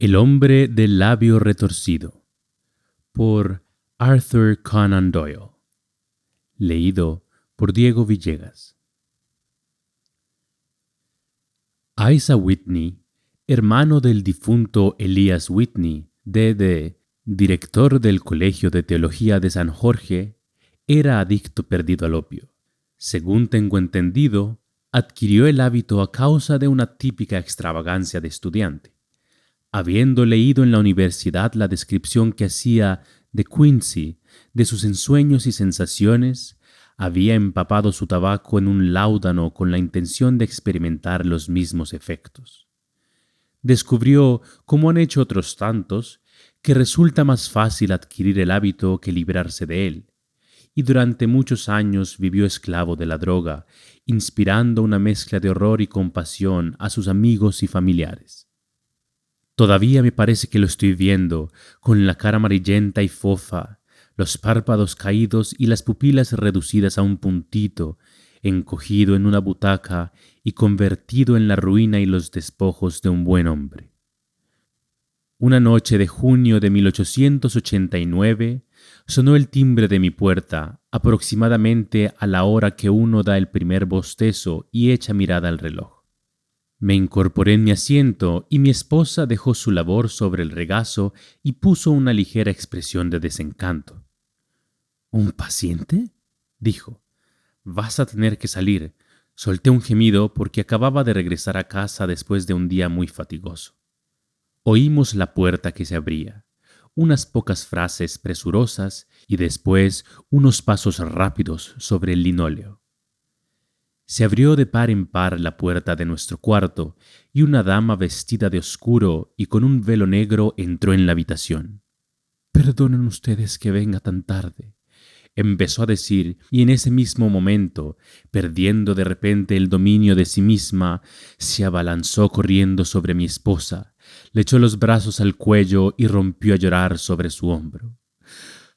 El hombre del labio retorcido, por Arthur Conan Doyle. Leído por Diego Villegas. Asa Whitney, hermano del difunto Elias Whitney, D.D., director del Colegio de Teología de San Jorge, era adicto perdido al opio. Según tengo entendido, adquirió el hábito a causa de una típica extravagancia de estudiante. Habiendo leído en la universidad la descripción que hacía de Quincy de sus ensueños y sensaciones, había empapado su tabaco en un láudano con la intención de experimentar los mismos efectos. Descubrió, como han hecho otros tantos, que resulta más fácil adquirir el hábito que librarse de él, y durante muchos años vivió esclavo de la droga, inspirando una mezcla de horror y compasión a sus amigos y familiares. Todavía me parece que lo estoy viendo, con la cara amarillenta y fofa, los párpados caídos y las pupilas reducidas a un puntito, encogido en una butaca y convertido en la ruina y los despojos de un buen hombre. Una noche de junio de 1889 sonó el timbre de mi puerta, aproximadamente a la hora que uno da el primer bostezo y echa mirada al reloj. Me incorporé en mi asiento y mi esposa dejó su labor sobre el regazo y puso una ligera expresión de desencanto. ¿Un paciente?, dijo. Vas a tener que salir. Solté un gemido porque acababa de regresar a casa después de un día muy fatigoso. Oímos la puerta que se abría, unas pocas frases presurosas y después unos pasos rápidos sobre el linóleo. Se abrió de par en par la puerta de nuestro cuarto y una dama vestida de oscuro y con un velo negro entró en la habitación. «Perdonen ustedes que venga tan tarde», empezó a decir, y en ese mismo momento, perdiendo de repente el dominio de sí misma, se abalanzó corriendo sobre mi esposa, le echó los brazos al cuello y rompió a llorar sobre su hombro.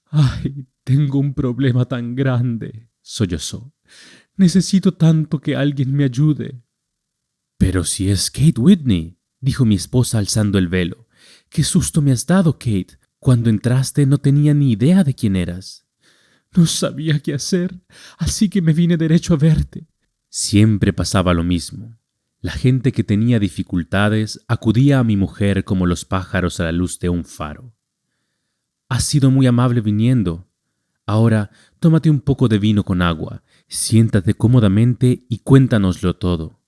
«¡Ay, tengo un problema tan grande!», sollozó. «Necesito tanto que alguien me ayude». «Pero si es Kate Whitney», dijo mi esposa alzando el velo. «¡Qué susto me has dado, Kate! Cuando entraste no tenía ni idea de quién eras». «No sabía qué hacer, así que me vine derecho a verte». Siempre pasaba lo mismo. La gente que tenía dificultades acudía a mi mujer como los pájaros a la luz de un faro. «Has sido muy amable viniendo. Ahora, tómate un poco de vino con agua, siéntate cómodamente y cuéntanoslo todo.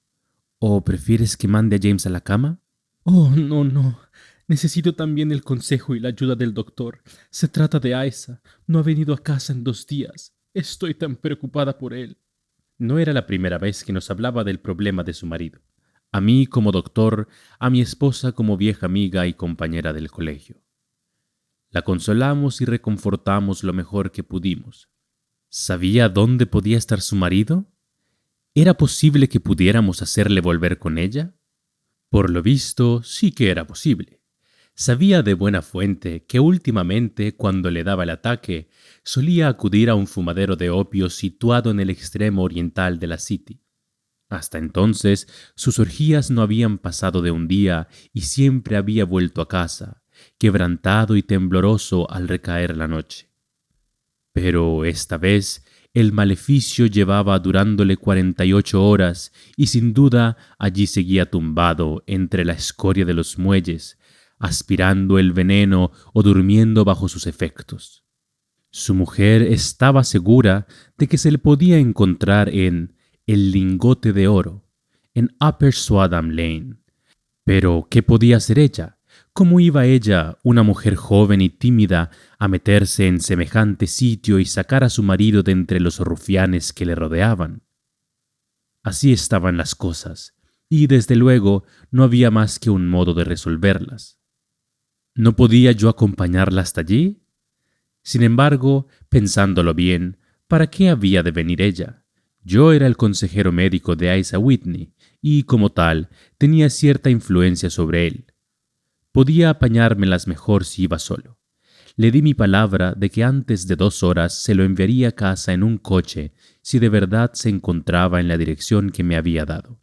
¿O prefieres que mande a James a la cama?» «Oh, no. Necesito también el consejo y la ayuda del doctor. Se trata de Asa. No ha venido a casa en 2 días. Estoy tan preocupada por él». No era la primera vez que nos hablaba del problema de su marido. A mí como doctor, a mi esposa como vieja amiga y compañera del colegio. La consolamos y reconfortamos lo mejor que pudimos. ¿Sabía dónde podía estar su marido? ¿Era posible que pudiéramos hacerle volver con ella? Por lo visto, sí que era posible. Sabía de buena fuente que últimamente, cuando le daba el ataque, solía acudir a un fumadero de opio situado en el extremo oriental de la City. Hasta entonces, sus orgías no habían pasado de un día y siempre había vuelto a casa, quebrantado y tembloroso al recaer la noche. Pero esta vez el maleficio llevaba durándole 48 horas y sin duda allí seguía tumbado entre la escoria de los muelles, aspirando el veneno o durmiendo bajo sus efectos. Su mujer estaba segura de que se le podía encontrar en El Lingote de Oro, en Upper Swadham Lane. Pero, ¿qué podía hacer ella? ¿Cómo iba ella, una mujer joven y tímida, a meterse en semejante sitio y sacar a su marido de entre los rufianes que le rodeaban? Así estaban las cosas, y desde luego no había más que un modo de resolverlas. ¿No podía yo acompañarla hasta allí? Sin embargo, pensándolo bien, ¿para qué había de venir ella? Yo era el consejero médico de Asa Whitney, y como tal, tenía cierta influencia sobre él. Podía apañármelas mejor si iba solo. Le di mi palabra de que antes de 2 horas se lo enviaría a casa en un coche si de verdad se encontraba en la dirección que me había dado.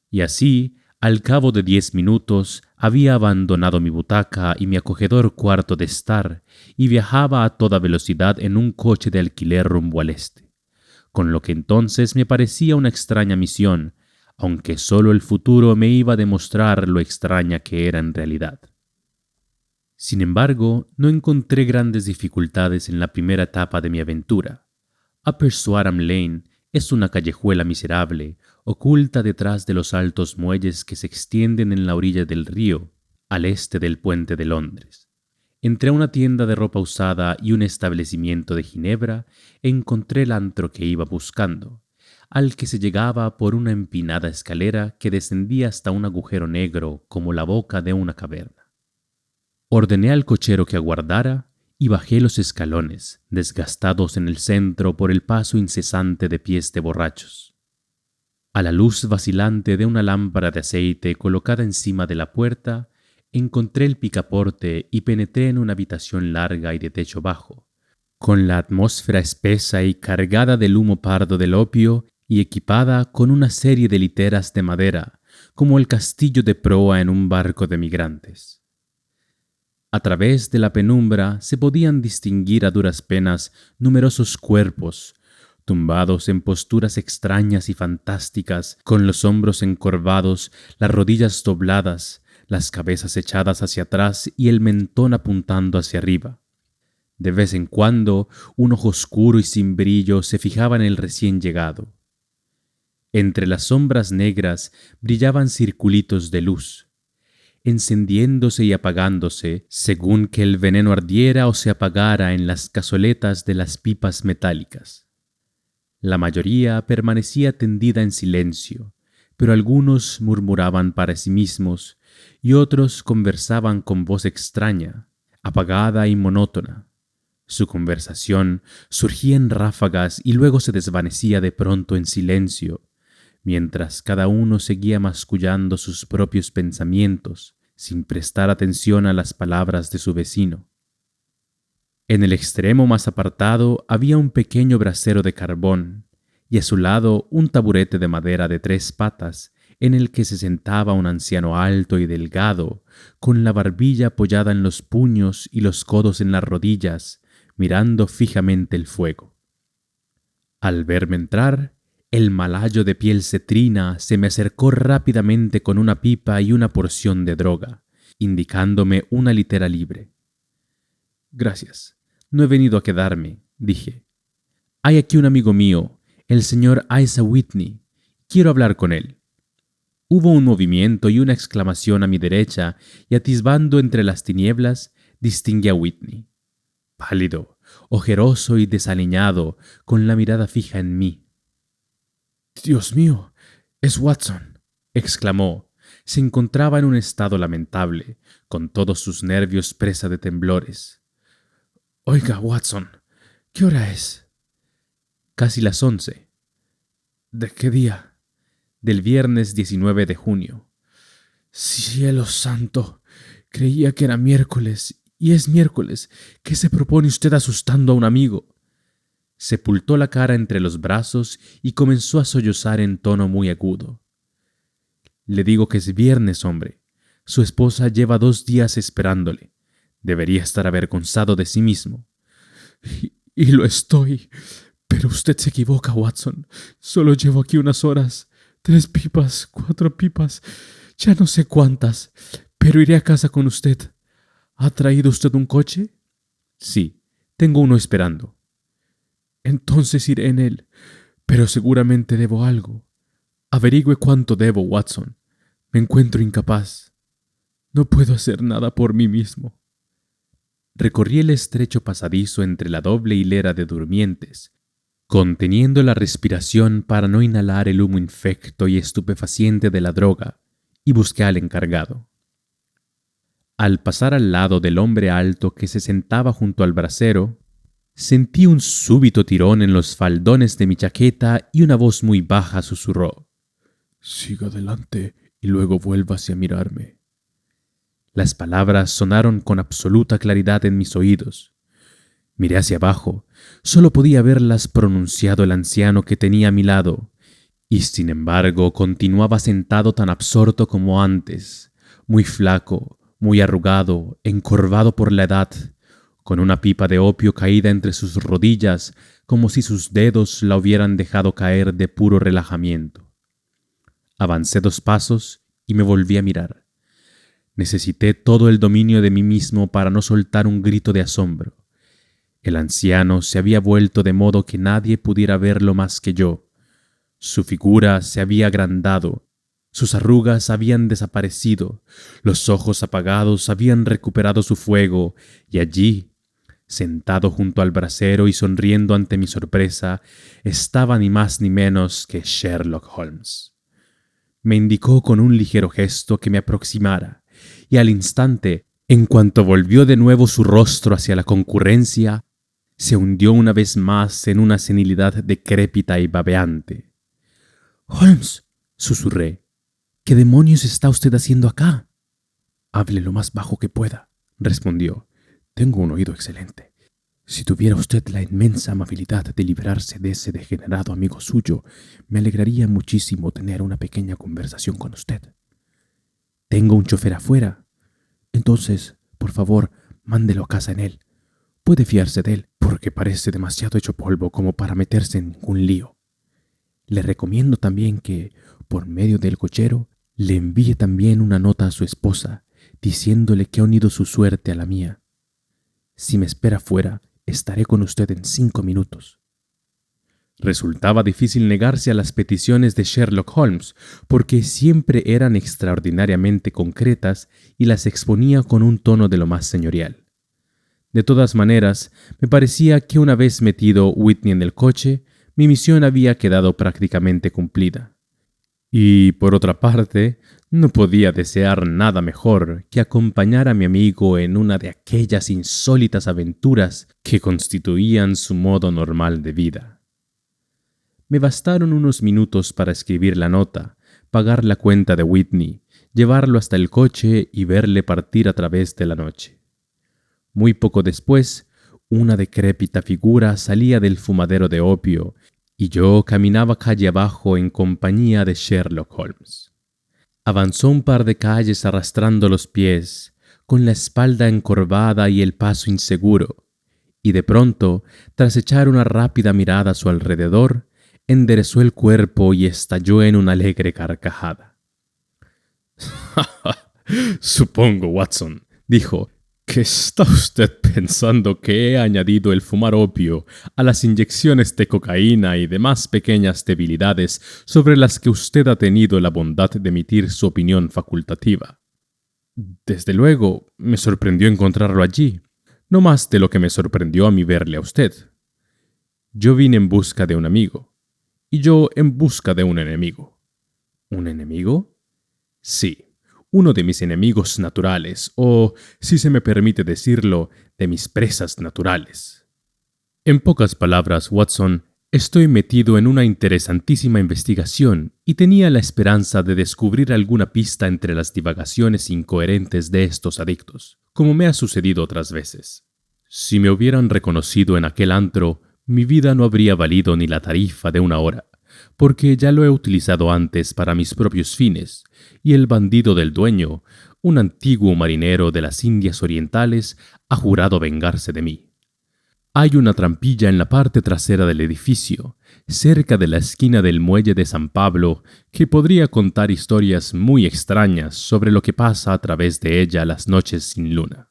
Y así, Al cabo de 10 minutos había abandonado mi butaca y mi acogedor cuarto de estar y viajaba a toda velocidad en un coche de alquiler rumbo al este, con lo que entonces me parecía una extraña misión, aunque solo el futuro me iba a demostrar lo extraña que era en realidad. Sin embargo, no encontré grandes dificultades en la primera etapa de mi aventura. Upper Swarham Lane es una callejuela miserable, oculta detrás de los altos muelles que se extienden en la orilla del río, al este del puente de Londres. Entre una tienda de ropa usada y un establecimiento de Ginebra, encontré el antro que iba buscando, al que se llegaba por una empinada escalera que descendía hasta un agujero negro como la boca de una caverna. Ordené al cochero que aguardara y bajé los escalones, desgastados en el centro por el paso incesante de pies de borrachos. A la luz vacilante de una lámpara de aceite colocada encima de la puerta, encontré el picaporte y penetré en una habitación larga y de techo bajo, con la atmósfera espesa y cargada del humo pardo del opio y equipada con una serie de literas de madera, como el castillo de proa en un barco de migrantes. A través de la penumbra se podían distinguir a duras penas numerosos cuerpos, tumbados en posturas extrañas y fantásticas, con los hombros encorvados, las rodillas dobladas, las cabezas echadas hacia atrás y el mentón apuntando hacia arriba. De vez en cuando, un ojo oscuro y sin brillo se fijaba en el recién llegado. Entre las sombras negras brillaban circulitos de luz, encendiéndose y apagándose según que el veneno ardiera o se apagara en las cazoletas de las pipas metálicas. La mayoría permanecía tendida en silencio, pero algunos murmuraban para sí mismos y otros conversaban con voz extraña, apagada y monótona. Su conversación surgía en ráfagas y luego se desvanecía de pronto en silencio, mientras cada uno seguía mascullando sus propios pensamientos, sin prestar atención a las palabras de su vecino. En el extremo más apartado había un pequeño brasero de carbón, y a su lado un taburete de madera de 3 patas, en el que se sentaba un anciano alto y delgado, con la barbilla apoyada en los puños y los codos en las rodillas, mirando fijamente el fuego. Al verme entrar, el malayo de piel cetrina se me acercó rápidamente con una pipa y una porción de droga, indicándome una litera libre. «Gracias, no he venido a quedarme», dije. «Hay aquí un amigo mío, el señor Isaac Whitney. Quiero hablar con él». Hubo un movimiento y una exclamación a mi derecha, y atisbando entre las tinieblas, distinguí a Whitney. Pálido, ojeroso y desaliñado, con la mirada fija en mí. «Dios mío, es Watson», exclamó. Se encontraba en un estado lamentable, con todos sus nervios presa de temblores. «Oiga, Watson, ¿qué hora es?» «Casi las 11. «¿De qué día?» «Del viernes 19 de junio. «Cielo santo, creía que era miércoles, y es miércoles. ¿Qué se propone usted asustando a un amigo?» Sepultó la cara entre los brazos y comenzó a sollozar en tono muy agudo. «Le digo que es viernes, hombre. Su esposa lleva 2 días esperándole. Debería estar avergonzado de sí mismo». Y lo estoy. Pero usted se equivoca, Watson. Solo llevo aquí unas horas. 3 pipas, 4 pipas, ya no sé cuántas. Pero iré a casa con usted. ¿Ha traído usted un coche?» «Sí, tengo uno esperando». «Entonces iré en él, pero seguramente debo algo. Averigüe cuánto debo, Watson. Me encuentro incapaz. No puedo hacer nada por mí mismo». Recorrí el estrecho pasadizo entre la doble hilera de durmientes, conteniendo la respiración para no inhalar el humo infecto y estupefaciente de la droga, y busqué al encargado. Al pasar al lado del hombre alto que se sentaba junto al brasero, sentí un súbito tirón en los faldones de mi chaqueta y una voz muy baja susurró: «Siga adelante y luego vuélvase a mirarme». Las palabras sonaron con absoluta claridad en mis oídos. Miré hacia abajo. Solo podía verlas pronunciado el anciano que tenía a mi lado, Y sin embargo continuaba sentado tan absorto como antes, muy flaco, muy arrugado, encorvado por la edad, con una pipa de opio caída entre sus rodillas, como si sus dedos la hubieran dejado caer de puro relajamiento. Avancé 2 pasos y me volví a mirar. Necesité todo el dominio de mí mismo para no soltar un grito de asombro. El anciano se había vuelto de modo que nadie pudiera verlo más que yo. Su figura se había agrandado, sus arrugas habían desaparecido, los ojos apagados habían recuperado su fuego, y allí, sentado junto al brasero y sonriendo ante mi sorpresa, estaba ni más ni menos que Sherlock Holmes. Me indicó con un ligero gesto que me aproximara, y al instante, en cuanto volvió de nuevo su rostro hacia la concurrencia, se hundió una vez más en una senilidad decrépita y babeante. «Holmes», susurré, «¿qué demonios está usted haciendo acá?» «Hable lo más bajo que pueda», respondió. «Tengo un oído excelente. Si tuviera usted la inmensa amabilidad de librarse de ese degenerado amigo suyo, me alegraría muchísimo tener una pequeña conversación con usted». «Tengo un chofer afuera». «Entonces, por favor, mándelo a casa en él. Puede fiarse de él, porque parece demasiado hecho polvo como para meterse en ningún lío. Le recomiendo también que, por medio del cochero, le envíe también una nota a su esposa, diciéndole que ha unido su suerte a la mía. Si me espera fuera, estaré con usted en 5 minutos». Resultaba difícil negarse a las peticiones de Sherlock Holmes, porque siempre eran extraordinariamente concretas y las exponía con un tono de lo más señorial. De todas maneras, me parecía que una vez metido Whitney en el coche, mi misión había quedado prácticamente cumplida. Y, por otra parte, no podía desear nada mejor que acompañar a mi amigo en una de aquellas insólitas aventuras que constituían su modo normal de vida. Me bastaron unos minutos para escribir la nota, pagar la cuenta de Whitney, llevarlo hasta el coche y verle partir a través de la noche. Muy poco después, una decrépita figura salía del fumadero de opio y yo caminaba calle abajo en compañía de Sherlock Holmes. Avanzó un par de calles arrastrando los pies, con la espalda encorvada y el paso inseguro, y de pronto, tras echar una rápida mirada a su alrededor, enderezó el cuerpo y estalló en una alegre carcajada. «Supongo, Watson», dijo, «que está usted pensando que he añadido el fumar opio a las inyecciones de cocaína y demás pequeñas debilidades sobre las que usted ha tenido la bondad de emitir su opinión facultativa. Desde luego, me sorprendió encontrarlo allí, no más de lo que me sorprendió a mí verle a usted. Yo vine en busca de un amigo, y yo en busca de un enemigo». «¿Un enemigo?» «Sí. Uno de mis enemigos naturales, o, si se me permite decirlo, de mis presas naturales. En pocas palabras, Watson, estoy metido en una interesantísima investigación y tenía la esperanza de descubrir alguna pista entre las divagaciones incoherentes de estos adictos, como me ha sucedido otras veces. Si me hubieran reconocido en aquel antro, mi vida no habría valido ni la tarifa de 1 hora, porque ya lo he utilizado antes para mis propios fines, y el bandido del dueño, un antiguo marinero de las Indias Orientales, ha jurado vengarse de mí. Hay una trampilla en la parte trasera del edificio, cerca de la esquina del muelle de San Pablo, que podría contar historias muy extrañas sobre lo que pasa a través de ella las noches sin luna».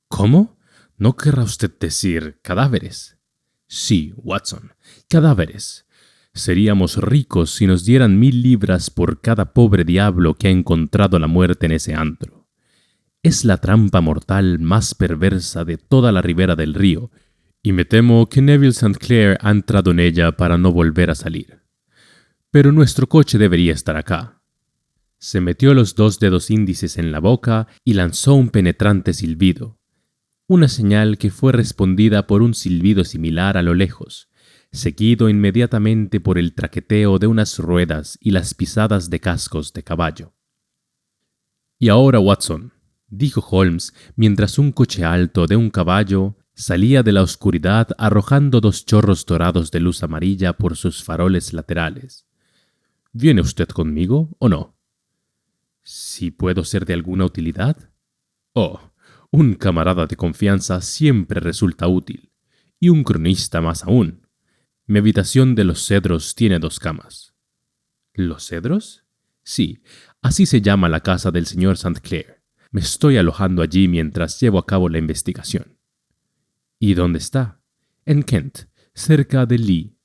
«¿Cómo? ¿No querrá usted decir cadáveres?» «Sí, Watson, cadáveres. Seríamos ricos si nos dieran 1000 libras por cada pobre diablo que ha encontrado la muerte en ese antro. Es la trampa mortal más perversa de toda la ribera del río, y me temo que Neville St. Clair ha entrado en ella para no volver a salir. Pero nuestro coche debería estar acá». Se metió los 2 dedos índices en la boca y lanzó un penetrante silbido, una señal que fue respondida por un silbido similar a lo lejos, seguido inmediatamente por el traqueteo de unas ruedas y las pisadas de cascos de caballo. «Y ahora, Watson», dijo Holmes, mientras un coche alto de un caballo salía de la oscuridad arrojando 2 chorros dorados de luz amarilla por sus faroles laterales. ¿Viene usted conmigo o no? ¿Si puedo ser de alguna utilidad? Oh, un camarada de confianza siempre resulta útil, y un cronista más aún. Mi habitación de los Cedros tiene 2 camas. ¿Los Cedros? Sí, así se llama la casa del señor St. Clair. Me estoy alojando allí mientras llevo a cabo la investigación. ¿Y dónde está? En Kent, cerca de Lee.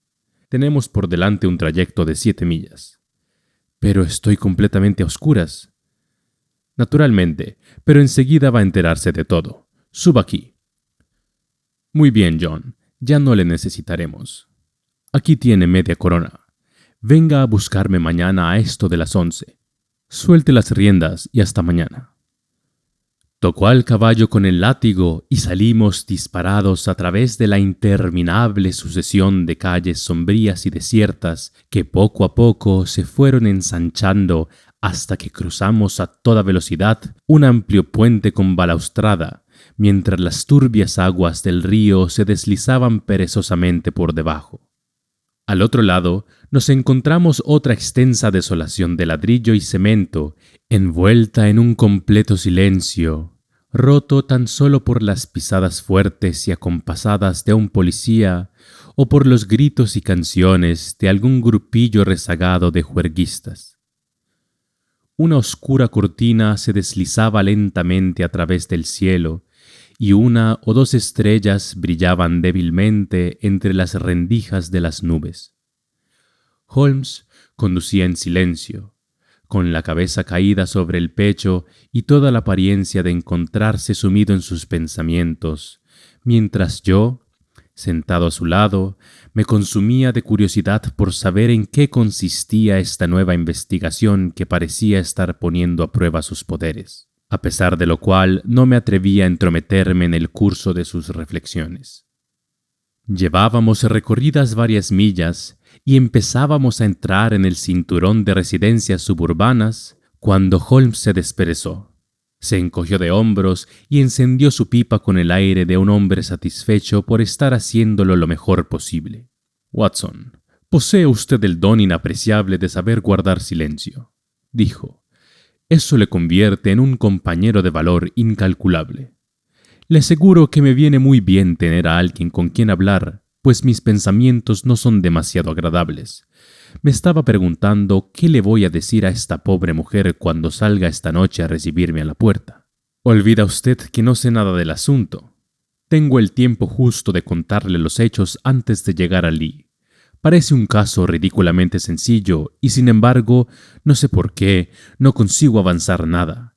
Tenemos por delante un trayecto de 7 millas. Pero estoy completamente a oscuras. Naturalmente, pero enseguida va a enterarse de todo. Suba aquí. Muy bien, John. Ya no le necesitaremos. Aquí tiene media corona. Venga a buscarme mañana a esto de las 11. Suelte las riendas y hasta mañana. Tocó al caballo con el látigo y salimos disparados a través de la interminable sucesión de calles sombrías y desiertas que poco a poco se fueron ensanchando hasta que cruzamos a toda velocidad un amplio puente con balaustrada, mientras las turbias aguas del río se deslizaban perezosamente por debajo. Al otro lado nos encontramos otra extensa desolación de ladrillo y cemento, envuelta en un completo silencio, roto tan solo por las pisadas fuertes y acompasadas de un policía o por los gritos y canciones de algún grupillo rezagado de juerguistas. Una oscura cortina se deslizaba lentamente a través del cielo, y 1 o 2 estrellas brillaban débilmente entre las rendijas de las nubes. Holmes conducía en silencio, con la cabeza caída sobre el pecho y toda la apariencia de encontrarse sumido en sus pensamientos, mientras yo, sentado a su lado, me consumía de curiosidad por saber en qué consistía esta nueva investigación que parecía estar poniendo a prueba sus poderes, a pesar de lo cual no me atrevía a entrometerme en el curso de sus reflexiones. Llevábamos recorridas varias millas y empezábamos a entrar en el cinturón de residencias suburbanas cuando Holmes se desperezó. Se encogió de hombros y encendió su pipa con el aire de un hombre satisfecho por estar haciéndolo lo mejor posible. «Watson, posee usted el don inapreciable de saber guardar silencio», dijo. «Eso le convierte en un compañero de valor incalculable. Le aseguro que me viene muy bien tener a alguien con quien hablar, pues mis pensamientos no son demasiado agradables. Me estaba preguntando qué le voy a decir a esta pobre mujer cuando salga esta noche a recibirme a la puerta. Olvida usted que no sé nada del asunto. Tengo el tiempo justo de contarle los hechos antes de llegar a Lee. Parece un caso ridículamente sencillo y, sin embargo, no sé por qué, no consigo avanzar nada.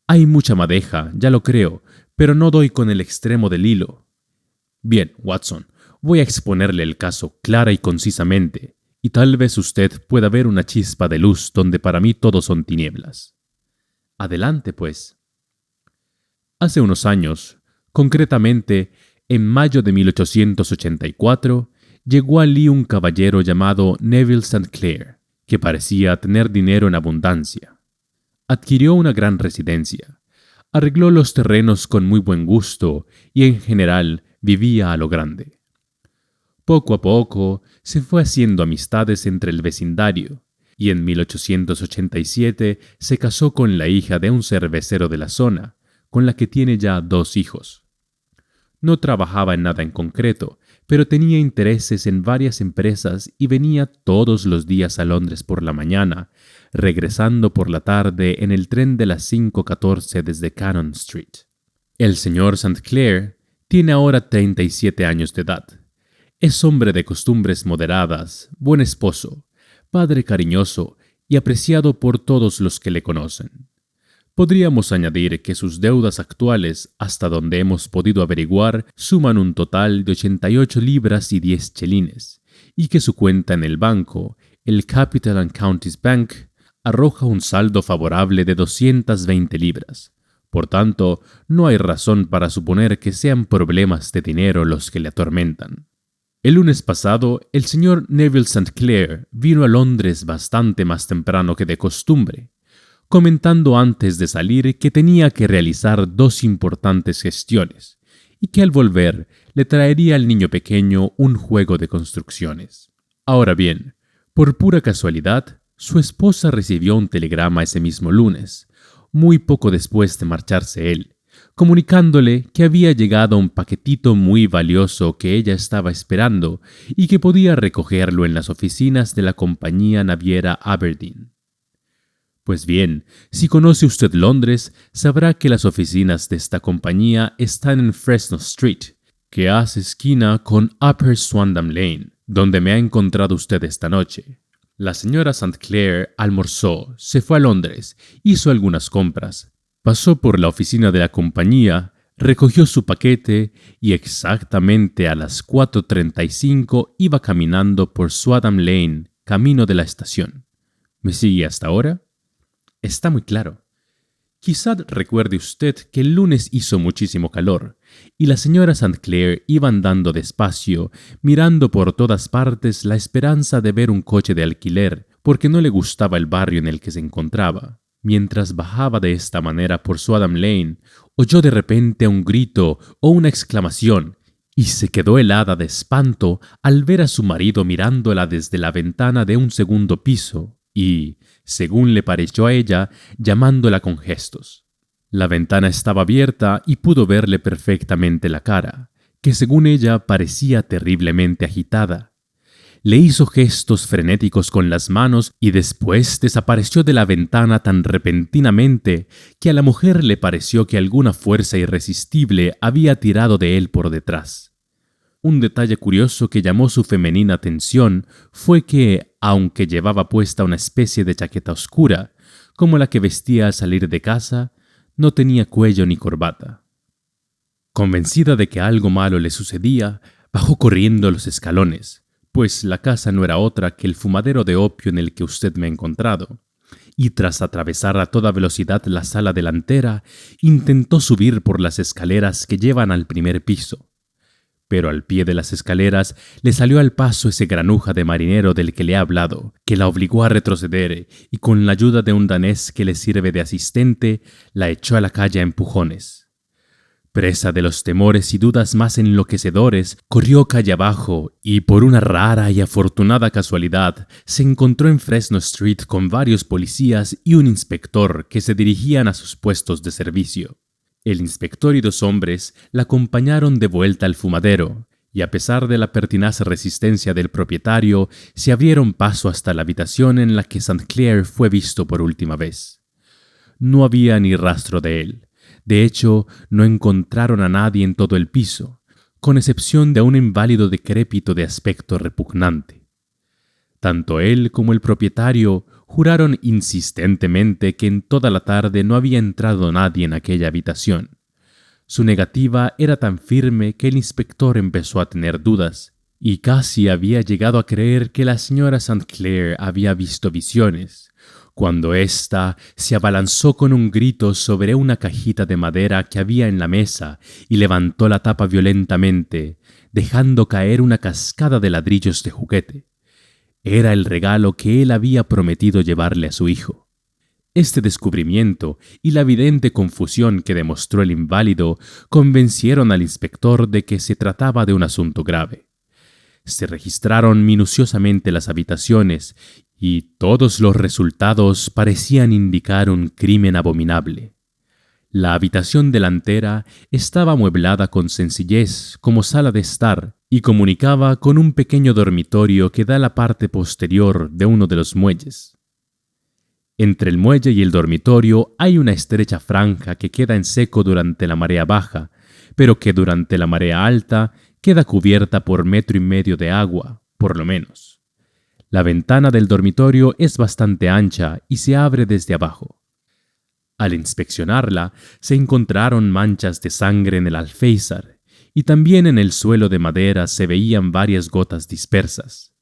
Hay mucha madeja, ya lo creo, pero no doy con el extremo del hilo. Bien, Watson, voy a exponerle el caso clara y concisamente, y tal vez usted pueda ver una chispa de luz donde para mí todo son tinieblas. Adelante, pues. Hace unos años, concretamente en mayo de 1884, llegó a Lee un caballero llamado Neville St. Clair, que parecía tener dinero en abundancia. Adquirió una gran residencia, arregló los terrenos con muy buen gusto y en general vivía a lo grande. Poco a poco se fue haciendo amistades entre el vecindario y en 1887 se casó con la hija de un cervecero de la zona, con la que tiene ya 2 hijos. No trabajaba en nada en concreto, pero tenía intereses en varias empresas y venía todos los días a Londres por la mañana, regresando por la tarde en el tren de las 5:14 desde Cannon Street. El señor St. Clair tiene ahora 37 años de edad. Es hombre de costumbres moderadas, buen esposo, padre cariñoso y apreciado por todos los que le conocen. Podríamos añadir que sus deudas actuales, hasta donde hemos podido averiguar, suman un total de 88 libras y 10 chelines, y que su cuenta en el banco, el Capital and Counties Bank, arroja un saldo favorable de 220 libras. Por tanto, no hay razón para suponer que sean problemas de dinero los que le atormentan. El lunes pasado, el señor Neville St. Clair vino a Londres bastante más temprano que de costumbre, comentando antes de salir que tenía que realizar 2 importantes gestiones y que al volver le traería al niño pequeño un juego de construcciones. Ahora bien, por pura casualidad, Su esposa recibió un telegrama ese mismo lunes, muy poco después de marcharse él, comunicándole que había llegado un paquetito muy valioso que ella estaba esperando y que podía recogerlo en las oficinas de la compañía naviera Aberdeen. Pues bien, si conoce usted Londres, sabrá que las oficinas de esta compañía están en Fresno Street, que hace esquina con Upper Swandam Lane, donde me ha encontrado usted esta noche. La señora St. Clair almorzó, se fue a Londres, hizo algunas compras, pasó por la oficina de la compañía, recogió su paquete y exactamente a las 4:35 iba caminando por Swandam Lane, camino de la estación. ¿Me sigue hasta ahora? Está muy claro. Quizá recuerde usted que el lunes hizo muchísimo calor y la señora St. Clair iba andando despacio, mirando por todas partes la esperanza de ver un coche de alquiler, porque no le gustaba el barrio en el que se encontraba. Mientras bajaba de esta manera por Swandam Lane, oyó de repente un grito o una exclamación y se quedó helada de espanto al ver a su marido mirándola desde la ventana de un segundo piso y, según le pareció a ella, llamándola con gestos. La ventana estaba abierta y pudo verle perfectamente la cara, que según ella parecía terriblemente agitada. Le hizo gestos frenéticos con las manos y después desapareció de la ventana tan repentinamente que a la mujer le pareció que alguna fuerza irresistible había tirado de él por detrás. Un detalle curioso que llamó su femenina atención fue que, aunque llevaba puesta una especie de chaqueta oscura, como la que vestía al salir de casa, no tenía cuello ni corbata. Convencida de que algo malo le sucedía, bajó corriendo los escalones, pues la casa no era otra que el fumadero de opio en el que usted me ha encontrado, y tras atravesar a toda velocidad la sala delantera, intentó subir por las escaleras que llevan al primer piso. Pero al pie de las escaleras le salió al paso ese granuja de marinero del que le he hablado, que la obligó a retroceder y con la ayuda de un danés que le sirve de asistente, la echó a la calle a empujones. Presa de los temores y dudas más enloquecedores, corrió calle abajo y, por una rara y afortunada casualidad, se encontró en Fresno Street con varios policías y un inspector que se dirigían a sus puestos de servicio. El inspector y 2 hombres la acompañaron de vuelta al fumadero, y a pesar de la pertinaz resistencia del propietario, se abrieron paso hasta la habitación en la que St. Clair fue visto por última vez. No había ni rastro de él. De hecho, no encontraron a nadie en todo el piso, con excepción de un inválido decrépito de aspecto repugnante. Tanto él como el propietario juraron insistentemente que en toda la tarde no había entrado nadie en aquella habitación. Su negativa era tan firme que el inspector empezó a tener dudas, y casi había llegado a creer que la señora St. Clair había visto visiones, cuando ésta se abalanzó con un grito sobre una cajita de madera que había en la mesa y levantó la tapa violentamente, dejando caer una cascada de ladrillos de juguete. Era el regalo que él había prometido llevarle a su hijo. Este descubrimiento y la evidente confusión que demostró el inválido convencieron al inspector de que se trataba de un asunto grave. Se registraron minuciosamente las habitaciones y todos los resultados parecían indicar un crimen abominable. La habitación delantera estaba amueblada con sencillez como sala de estar y comunicaba con un pequeño dormitorio que da a la parte posterior de uno de los muelles. Entre el muelle y el dormitorio hay una estrecha franja que queda en seco durante la marea baja, pero que durante la marea alta queda cubierta por 1,5 metros de agua, por lo menos. La ventana del dormitorio es bastante ancha y se abre desde abajo. Al inspeccionarla, se encontraron manchas de sangre en el alféizar y también en el suelo de madera se veían varias gotas dispersas.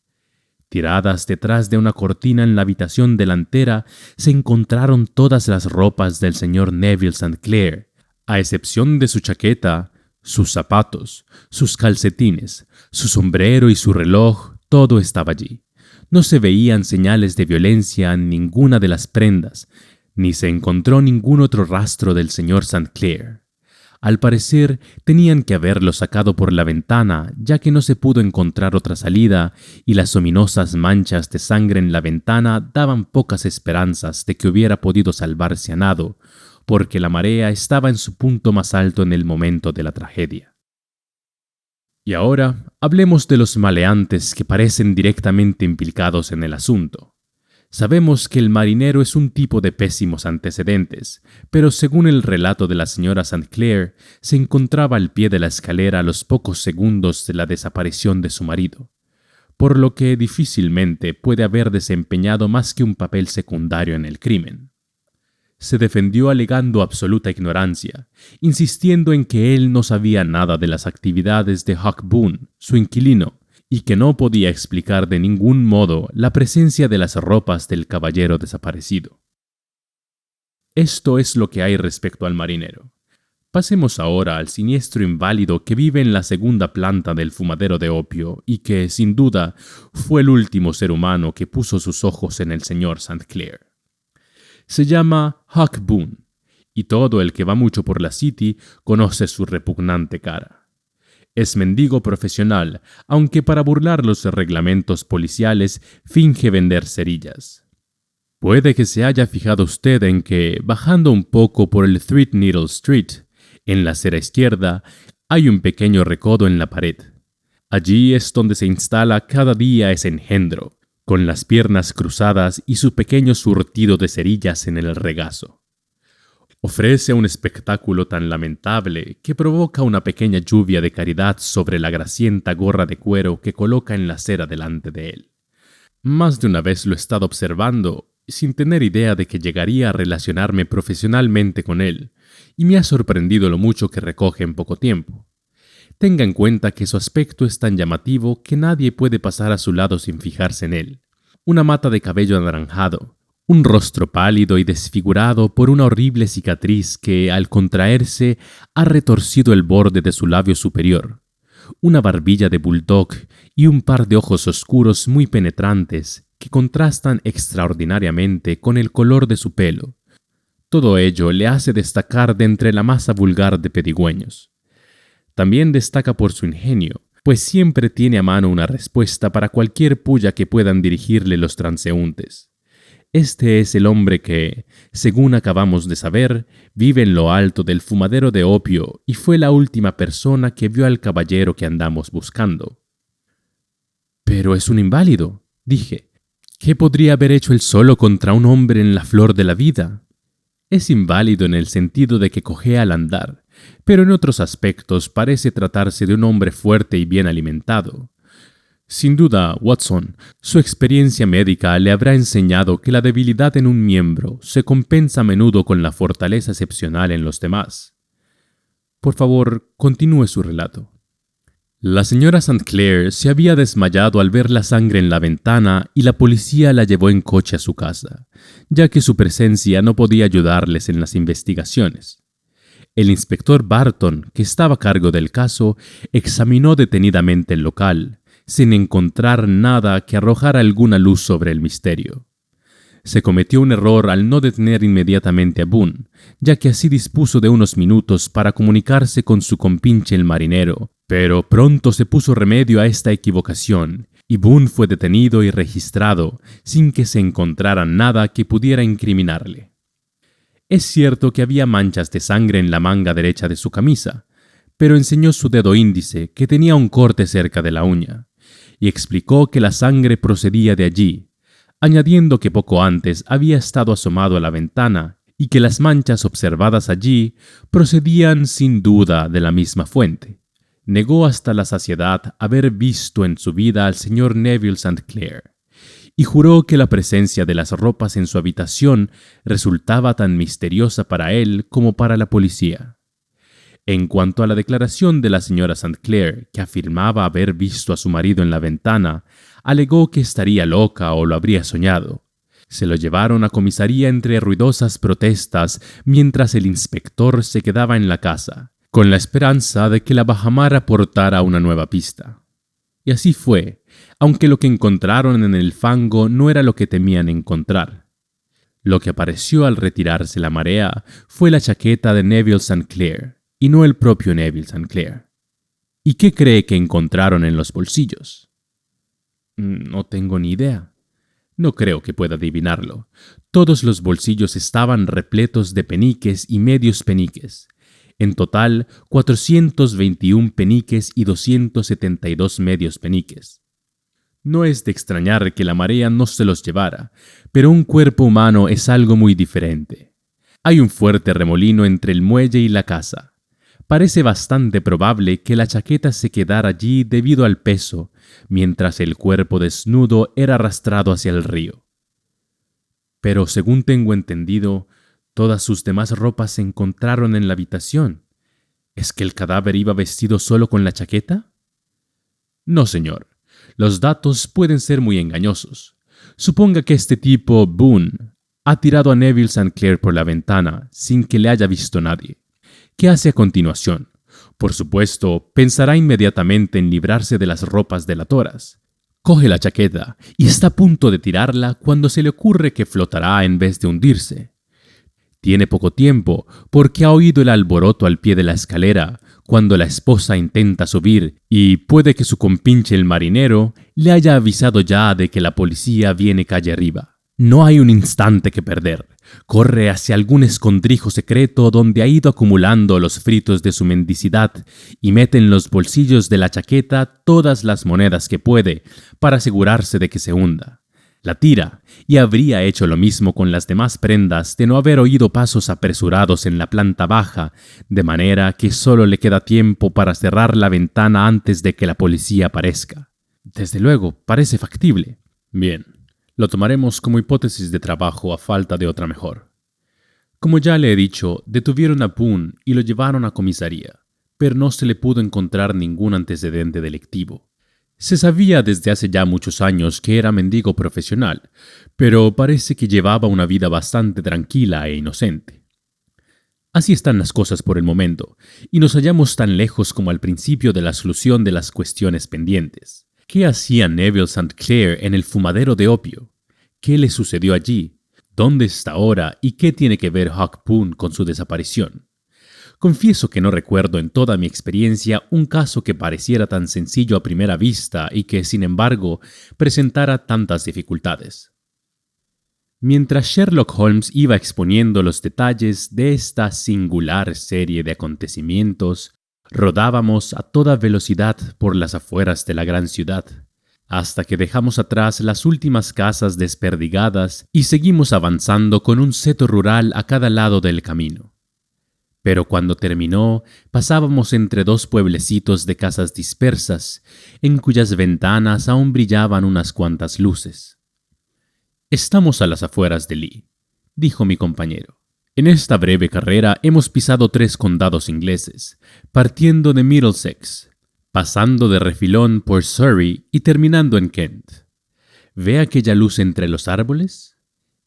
Tiradas detrás de una cortina en la habitación delantera se encontraron todas las ropas del señor Neville St. Clair, a excepción de su chaqueta, sus zapatos, sus calcetines, su sombrero y su reloj. Todo estaba allí. No se veían señales de violencia en ninguna de las prendas, ni se encontró ningún otro rastro del señor St. Clair. Al parecer, tenían que haberlo sacado por la ventana, ya que no se pudo encontrar otra salida y las ominosas manchas de sangre en la ventana daban pocas esperanzas de que hubiera podido salvarse a nado, porque la marea estaba en su punto más alto en el momento de la tragedia. Y ahora, hablemos de los maleantes que parecen directamente implicados en el asunto. Sabemos que el marinero es un tipo de pésimos antecedentes, pero según el relato de la señora St. Clair, se encontraba al pie de la escalera a los pocos segundos de la desaparición de su marido, por lo que difícilmente puede haber desempeñado más que un papel secundario en el crimen. Se defendió alegando absoluta ignorancia, insistiendo en que él no sabía nada de las actividades de Huck Boone, su inquilino, y que no podía explicar de ningún modo la presencia de las ropas del caballero desaparecido. Esto es lo que hay respecto al marinero. Pasemos ahora al siniestro inválido que vive en la segunda planta del fumadero de opio y que, sin duda, fue el último ser humano que puso sus ojos en el señor St. Clair. Se llama Huck Boone, y todo el que va mucho por la City conoce su repugnante cara. Es mendigo profesional, aunque para burlar los reglamentos policiales finge vender cerillas. Puede que se haya fijado usted en que, bajando un poco por el Threadneedle Street, en la acera izquierda, hay un pequeño recodo en la pared. Allí es donde se instala cada día ese engendro, con las piernas cruzadas y su pequeño surtido de cerillas en el regazo. Ofrece un espectáculo tan lamentable que provoca una pequeña lluvia de caridad sobre la grasienta gorra de cuero que coloca en la acera delante de él. Más de una vez lo he estado observando, sin tener idea de que llegaría a relacionarme profesionalmente con él, y me ha sorprendido lo mucho que recoge en poco tiempo. Tenga en cuenta que su aspecto es tan llamativo que nadie puede pasar a su lado sin fijarse en él. Una mata de cabello anaranjado, un rostro pálido y desfigurado por una horrible cicatriz que, al contraerse, ha retorcido el borde de su labio superior, una barbilla de bulldog y un par de ojos oscuros muy penetrantes que contrastan extraordinariamente con el color de su pelo. Todo ello le hace destacar de entre la masa vulgar de pedigüeños. También destaca por su ingenio, pues siempre tiene a mano una respuesta para cualquier pulla que puedan dirigirle los transeúntes. Este es el hombre que, según acabamos de saber, vive en lo alto del fumadero de opio y fue la última persona que vio al caballero que andamos buscando. «Pero es un inválido», dije. «¿Qué podría haber hecho él solo contra un hombre en la flor de la vida?» Es inválido en el sentido de que cojea al andar, pero en otros aspectos parece tratarse de un hombre fuerte y bien alimentado. Sin duda, Watson, su experiencia médica le habrá enseñado que la debilidad en un miembro se compensa a menudo con la fortaleza excepcional en los demás. Por favor, continúe su relato. La señora St. Clair se había desmayado al ver la sangre en la ventana y la policía la llevó en coche a su casa, ya que su presencia no podía ayudarles en las investigaciones. El inspector Barton, que estaba a cargo del caso, examinó detenidamente el local, sin encontrar nada que arrojara alguna luz sobre el misterio. Se cometió un error al no detener inmediatamente a Boone, ya que así dispuso de unos minutos para comunicarse con su compinche el marinero, pero pronto se puso remedio a esta equivocación, y Boone fue detenido y registrado sin que se encontrara nada que pudiera incriminarle. Es cierto que había manchas de sangre en la manga derecha de su camisa, pero enseñó su dedo índice, que tenía un corte cerca de la uña, y explicó que la sangre procedía de allí, añadiendo que poco antes había estado asomado a la ventana y que las manchas observadas allí procedían sin duda de la misma fuente. Negó hasta la saciedad haber visto en su vida al señor Neville St. Clair, y juró que la presencia de las ropas en su habitación resultaba tan misteriosa para él como para la policía. En cuanto a la declaración de la señora St. Clair, que afirmaba haber visto a su marido en la ventana, alegó que estaría loca o lo habría soñado. Se lo llevaron a comisaría entre ruidosas protestas mientras el inspector se quedaba en la casa, con la esperanza de que la bajamar aportara una nueva pista. Y así fue, aunque lo que encontraron en el fango no era lo que temían encontrar. Lo que apareció al retirarse la marea fue la chaqueta de Neville St. Clair, y no el propio Neville St. Clair. ¿Y qué cree que encontraron en los bolsillos? No tengo ni idea. No creo que pueda adivinarlo. Todos los bolsillos estaban repletos de peniques y medios peniques. En total, 421 peniques y 272 medios peniques. No es de extrañar que la marea no se los llevara, pero un cuerpo humano es algo muy diferente. Hay un fuerte remolino entre el muelle y la casa. Parece bastante probable que la chaqueta se quedara allí debido al peso, mientras el cuerpo desnudo era arrastrado hacia el río. Pero según tengo entendido, todas sus demás ropas se encontraron en la habitación. ¿Es que el cadáver iba vestido solo con la chaqueta? No, señor. Los datos pueden ser muy engañosos. Suponga que este tipo, Boone, ha tirado a Neville St. Clair por la ventana sin que le haya visto nadie. ¿Qué hace a continuación? Por supuesto, pensará inmediatamente en librarse de las ropas delatoras. Coge la chaqueta y está a punto de tirarla cuando se le ocurre que flotará en vez de hundirse. Tiene poco tiempo porque ha oído el alboroto al pie de la escalera cuando la esposa intenta subir y puede que su compinche el marinero le haya avisado ya de que la policía viene calle arriba. No hay un instante que perder. Corre hacia algún escondrijo secreto donde ha ido acumulando los fritos de su mendicidad y mete en los bolsillos de la chaqueta todas las monedas que puede para asegurarse de que se hunda. La tira, y habría hecho lo mismo con las demás prendas de no haber oído pasos apresurados en la planta baja, de manera que solo le queda tiempo para cerrar la ventana antes de que la policía aparezca. Desde luego, parece factible. Bien. Lo tomaremos como hipótesis de trabajo a falta de otra mejor. Como ya le he dicho, detuvieron a Boone y lo llevaron a comisaría, pero no se le pudo encontrar ningún antecedente delictivo. Se sabía desde hace ya muchos años que era mendigo profesional, pero parece que llevaba una vida bastante tranquila e inocente. Así están las cosas por el momento, y nos hallamos tan lejos como al principio de la solución de las cuestiones pendientes. ¿Qué hacía Neville St. Clair en el fumadero de opio? ¿Qué le sucedió allí? ¿Dónde está ahora? ¿Y qué tiene que ver Huck Boone con su desaparición? Confieso que no recuerdo en toda mi experiencia un caso que pareciera tan sencillo a primera vista y que, sin embargo, presentara tantas dificultades. Mientras Sherlock Holmes iba exponiendo los detalles de esta singular serie de acontecimientos, rodábamos a toda velocidad por las afueras de la gran ciudad, hasta que dejamos atrás las últimas casas desperdigadas y seguimos avanzando con un seto rural a cada lado del camino. Pero cuando terminó, pasábamos entre dos pueblecitos de casas dispersas, en cuyas ventanas aún brillaban unas cuantas luces. «Estamos a las afueras de Lee», dijo mi compañero. En esta breve carrera hemos pisado 3 condados ingleses, partiendo de Middlesex, pasando de refilón por Surrey y terminando en Kent. ¿Ve aquella luz entre los árboles?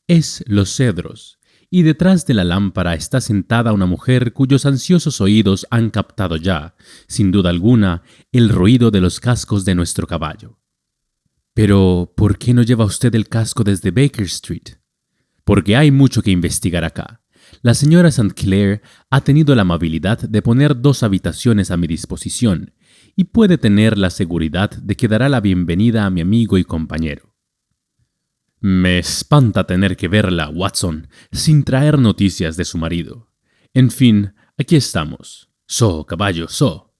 Es Los Cedros, y detrás de la lámpara está sentada una mujer cuyos ansiosos oídos han captado ya, sin duda alguna, el ruido de los cascos de nuestro caballo. Pero, ¿por qué no lleva usted el casco desde Baker Street? Porque hay mucho que investigar acá. La señora St. Clair ha tenido la amabilidad de poner 2 habitaciones a mi disposición y puede tener la seguridad de que dará la bienvenida a mi amigo y compañero. Me espanta tener que verla, Watson, sin traer noticias de su marido. En fin, aquí estamos. So, caballo, so.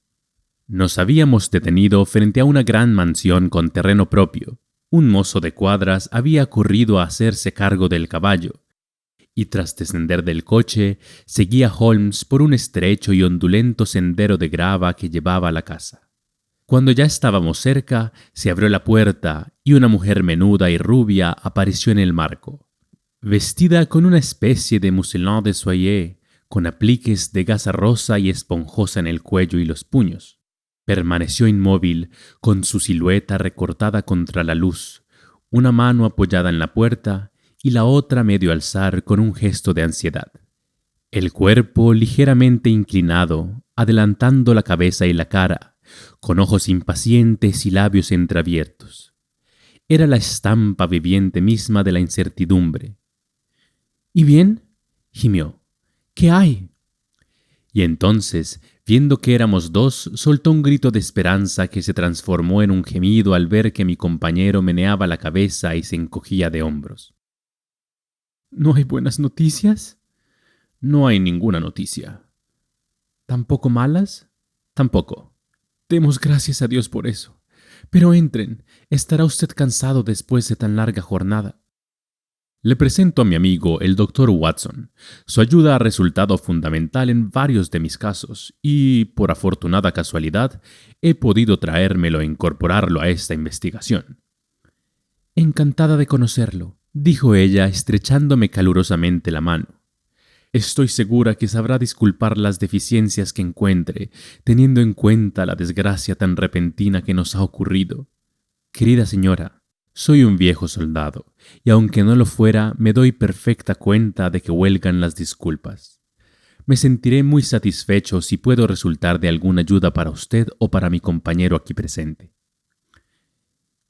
Nos habíamos detenido frente a una gran mansión con terreno propio. Un mozo de cuadras había corrido a hacerse cargo del caballo, y tras descender del coche, seguía Holmes por un estrecho y ondulento sendero de grava que llevaba a la casa. Cuando ya estábamos cerca, se abrió la puerta y una mujer menuda y rubia apareció en el marco, vestida con una especie de mousseline de soyer, con apliques de gasa rosa y esponjosa en el cuello y los puños. Permaneció inmóvil, con su silueta recortada contra la luz, una mano apoyada en la puerta y la otra medio alzar con un gesto de ansiedad. El cuerpo ligeramente inclinado, adelantando la cabeza y la cara, con ojos impacientes y labios entreabiertos. Era la estampa viviente misma de la incertidumbre. «¿Y bien?», gimió. «¿Qué hay?». Y entonces, viendo que éramos dos, soltó un grito de esperanza que se transformó en un gemido al ver que mi compañero meneaba la cabeza y se encogía de hombros. ¿No hay buenas noticias? No hay ninguna noticia. ¿Tampoco malas? Tampoco. Demos gracias a Dios por eso. Pero entren, estará usted cansado después de tan larga jornada. Le presento a mi amigo, el Dr. Watson. Su ayuda ha resultado fundamental en varios de mis casos y, por afortunada casualidad, he podido traérmelo e incorporarlo a esta investigación. Encantada de conocerlo, dijo ella, estrechándome calurosamente la mano. Estoy segura que sabrá disculpar las deficiencias que encuentre, teniendo en cuenta la desgracia tan repentina que nos ha ocurrido. Querida señora, soy un viejo soldado, y aunque no lo fuera, me doy perfecta cuenta de que huelgan las disculpas. Me sentiré muy satisfecho si puedo resultar de alguna ayuda para usted o para mi compañero aquí presente.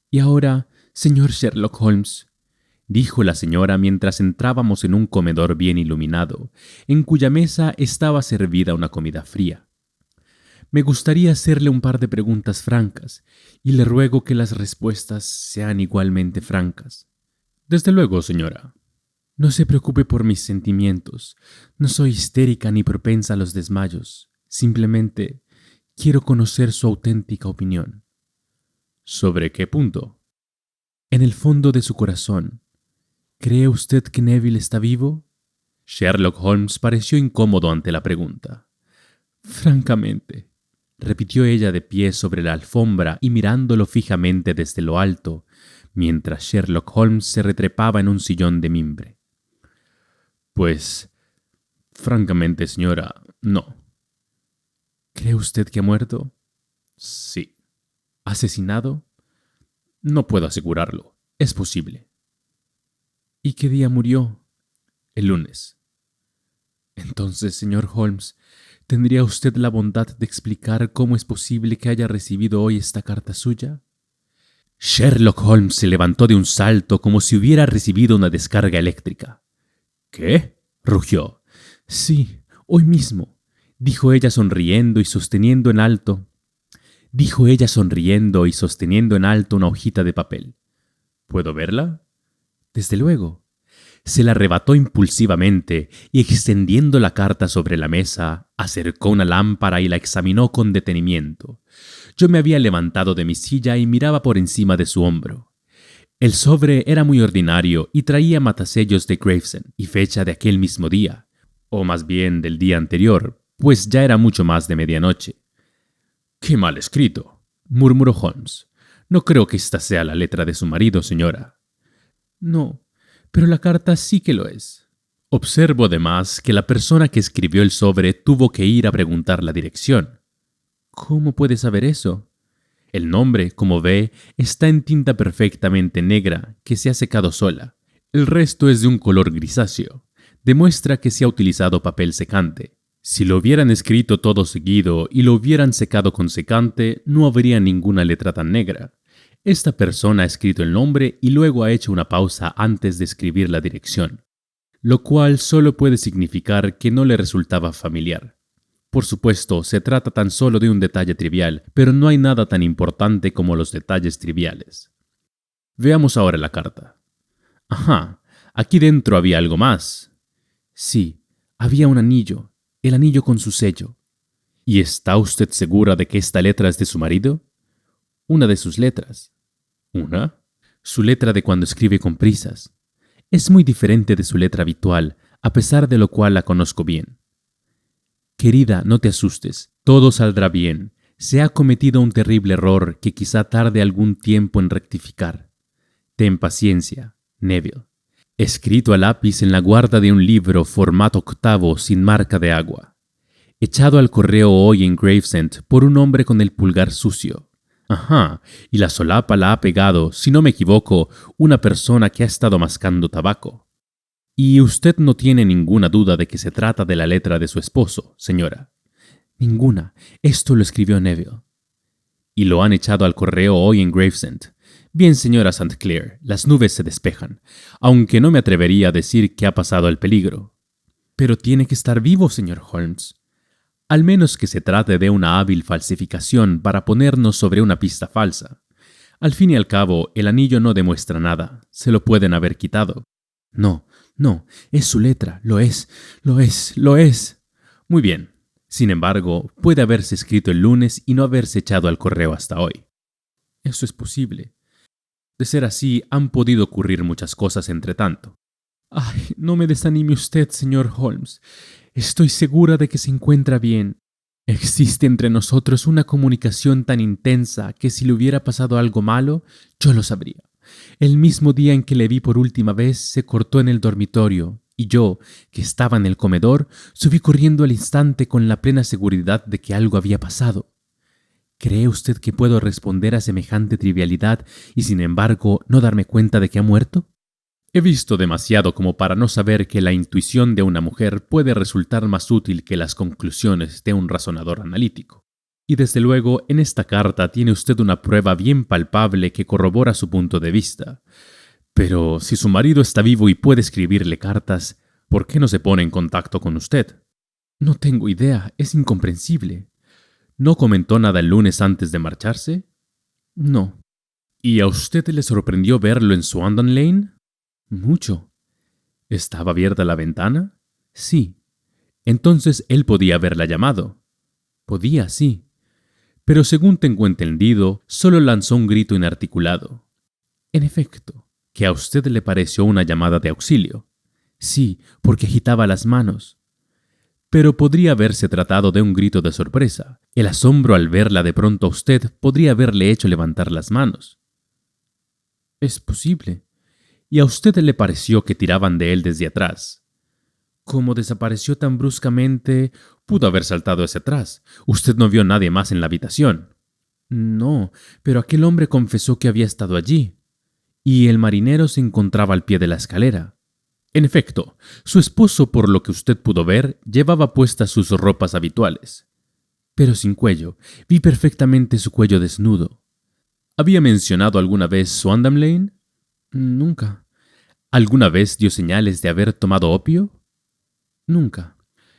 Y ahora, señor Sherlock Holmes, dijo la señora mientras entrábamos en un comedor bien iluminado, en cuya mesa estaba servida una comida fría. Me gustaría hacerle un par de preguntas francas, y le ruego que las respuestas sean igualmente francas. Desde luego, señora. No se preocupe por mis sentimientos. No soy histérica ni propensa a los desmayos. Simplemente quiero conocer su auténtica opinión. ¿Sobre qué punto? En el fondo de su corazón, ¿cree usted que Neville está vivo? Sherlock Holmes pareció incómodo ante la pregunta. Francamente, repitió ella de pie sobre la alfombra y mirándolo fijamente desde lo alto, mientras Sherlock Holmes se retrepaba en un sillón de mimbre. Pues, francamente, señora, no. ¿Cree usted que ha muerto? Sí. ¿Asesinado? No puedo asegurarlo. Es posible. ¿Y qué día murió? El lunes. Entonces, señor Holmes, ¿tendría usted la bondad de explicar cómo es posible que haya recibido hoy esta carta suya? Sherlock Holmes se levantó de un salto como si hubiera recibido una descarga eléctrica. ¿Qué? Rugió. Sí, hoy mismo, dijo ella sonriendo y sosteniendo en alto. Dijo ella sonriendo y sosteniendo en alto una hojita de papel. ¿Puedo verla? Desde luego. Se la arrebató impulsivamente y, extendiendo la carta sobre la mesa, acercó una lámpara y la examinó con detenimiento. Yo me había levantado de mi silla y miraba por encima de su hombro. El sobre era muy ordinario y traía matasellos de Gravesend y fecha de aquel mismo día, o más bien del día anterior, pues ya era mucho más de medianoche. «¡Qué mal escrito!», murmuró Holmes. «No creo que esta sea la letra de su marido, señora». «No, pero la carta sí que lo es». Observo además que la persona que escribió el sobre tuvo que ir a preguntar la dirección. ¿Cómo puede saber eso? El nombre, como ve, está en tinta perfectamente negra que se ha secado sola. El resto es de un color grisáceo. Demuestra que se ha utilizado papel secante. Si lo hubieran escrito todo seguido y lo hubieran secado con secante, no habría ninguna letra tan negra. Esta persona ha escrito el nombre y luego ha hecho una pausa antes de escribir la dirección, lo cual solo puede significar que no le resultaba familiar. Por supuesto, se trata tan solo de un detalle trivial, pero no hay nada tan importante como los detalles triviales. Veamos ahora la carta. Ajá, aquí dentro había algo más. Sí, había un anillo, el anillo con su sello. ¿Y está usted segura de que esta letra es de su marido? Una de sus letras. ¿Una? Su letra de cuando escribe con prisas. Es muy diferente de su letra habitual, a pesar de lo cual la conozco bien. Querida, no te asustes. Todo saldrá bien. Se ha cometido un terrible error que quizá tarde algún tiempo en rectificar. Ten paciencia, Neville. Escrito a lápiz en la guarda de un libro formato octavo sin marca de agua. Echado al correo hoy en Gravesend por un hombre con el pulgar sucio. Ajá, y la solapa la ha pegado, si no me equivoco, una persona que ha estado mascando tabaco. Y usted no tiene ninguna duda de que se trata de la letra de su esposo, señora. Ninguna. Esto lo escribió Neville. Y lo han echado al correo hoy en Gravesend. Bien, señora St. Clair, las nubes se despejan, aunque no me atrevería a decir que ha pasado el peligro. Pero tiene que estar vivo, señor Holmes. al menos que se trate de una hábil falsificación para ponernos sobre una pista falsa. Al fin y al cabo, el anillo no demuestra nada. Se lo pueden haber quitado. No, no, es su letra. Lo es, lo es, lo es. Muy bien. Sin embargo, puede haberse escrito el lunes y no haberse echado al correo hasta hoy. Eso es posible. De ser así, han podido ocurrir muchas cosas entre tanto. Ay, no me desanime usted, señor Holmes. Estoy segura de que se encuentra bien. Existe entre nosotros una comunicación tan intensa que si le hubiera pasado algo malo, yo lo sabría. El mismo día en que le vi por última vez, se cortó en el dormitorio, y yo, que estaba en el comedor, subí corriendo al instante con la plena seguridad de que algo había pasado. ¿Cree usted que puedo responder a semejante trivialidad y sin embargo no darme cuenta de que ha muerto? He visto demasiado como para no saber que la intuición de una mujer puede resultar más útil que las conclusiones de un razonador analítico. Y desde luego, en esta carta tiene usted una prueba bien palpable que corrobora su punto de vista. Pero si su marido está vivo y puede escribirle cartas, ¿por qué no se pone en contacto con usted? No tengo idea, es incomprensible. ¿No comentó nada el lunes antes de marcharse? No. ¿Y a usted le sorprendió verlo en Swandon Lane? Mucho. ¿Estaba abierta la ventana? Sí. Entonces él podía haberla llamado. Podía, sí. Pero según tengo entendido, solo lanzó un grito inarticulado. En efecto, ¿que a usted le pareció una llamada de auxilio? Sí, porque agitaba las manos. Pero podría haberse tratado de un grito de sorpresa. El asombro al verla de pronto a usted podría haberle hecho levantar las manos. Es posible. ¿Y a usted le pareció que tiraban de él desde atrás? Como desapareció tan bruscamente, pudo haber saltado hacia atrás. Usted no vio a nadie más en la habitación. No, pero aquel hombre confesó que había estado allí. Y el marinero se encontraba al pie de la escalera. En efecto, su esposo, por lo que usted pudo ver, llevaba puestas sus ropas habituales. Pero sin cuello. Vi perfectamente su cuello desnudo. ¿Había mencionado alguna vez Swandam Lane? Nunca. ¿Alguna vez dio señales de haber tomado opio? Nunca.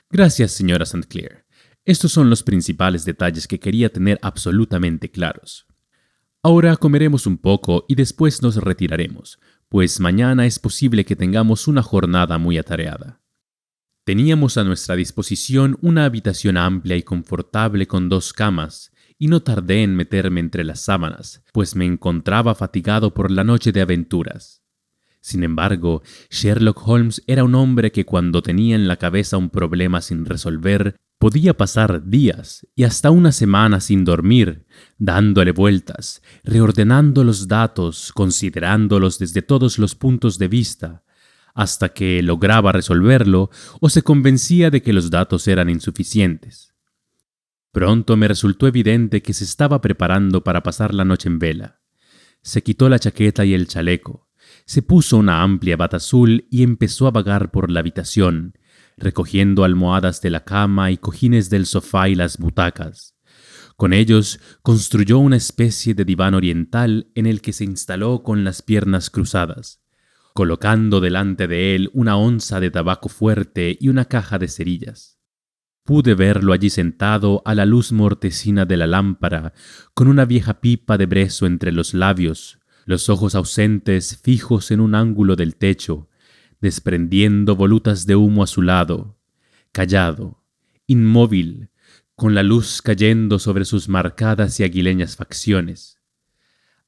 Gracias, señora St. Clair. Estos son los principales detalles que quería tener absolutamente claros. Ahora comeremos un poco y después nos retiraremos, pues mañana es posible que tengamos una jornada muy atareada. Teníamos a nuestra disposición una habitación amplia y confortable con 2 camas, y no tardé en meterme entre las sábanas, pues me encontraba fatigado por la noche de aventuras. Sin embargo, Sherlock Holmes era un hombre que cuando tenía en la cabeza un problema sin resolver, podía pasar días y hasta una semana sin dormir, dándole vueltas, reordenando los datos, considerándolos desde todos los puntos de vista, hasta que lograba resolverlo o se convencía de que los datos eran insuficientes. Pronto me resultó evidente que se estaba preparando para pasar la noche en vela. Se quitó la chaqueta y el chaleco, se puso una amplia bata azul y empezó a vagar por la habitación, recogiendo almohadas de la cama y cojines del sofá y las butacas. Con ellos construyó una especie de diván oriental en el que se instaló con las piernas cruzadas, colocando delante de él una onza de tabaco fuerte y una caja de cerillas. Pude verlo allí sentado a la luz mortecina de la lámpara, con una vieja pipa de brezo entre los labios, los ojos ausentes fijos en un ángulo del techo, desprendiendo volutas de humo a su lado, callado, inmóvil, con la luz cayendo sobre sus marcadas y aguileñas facciones.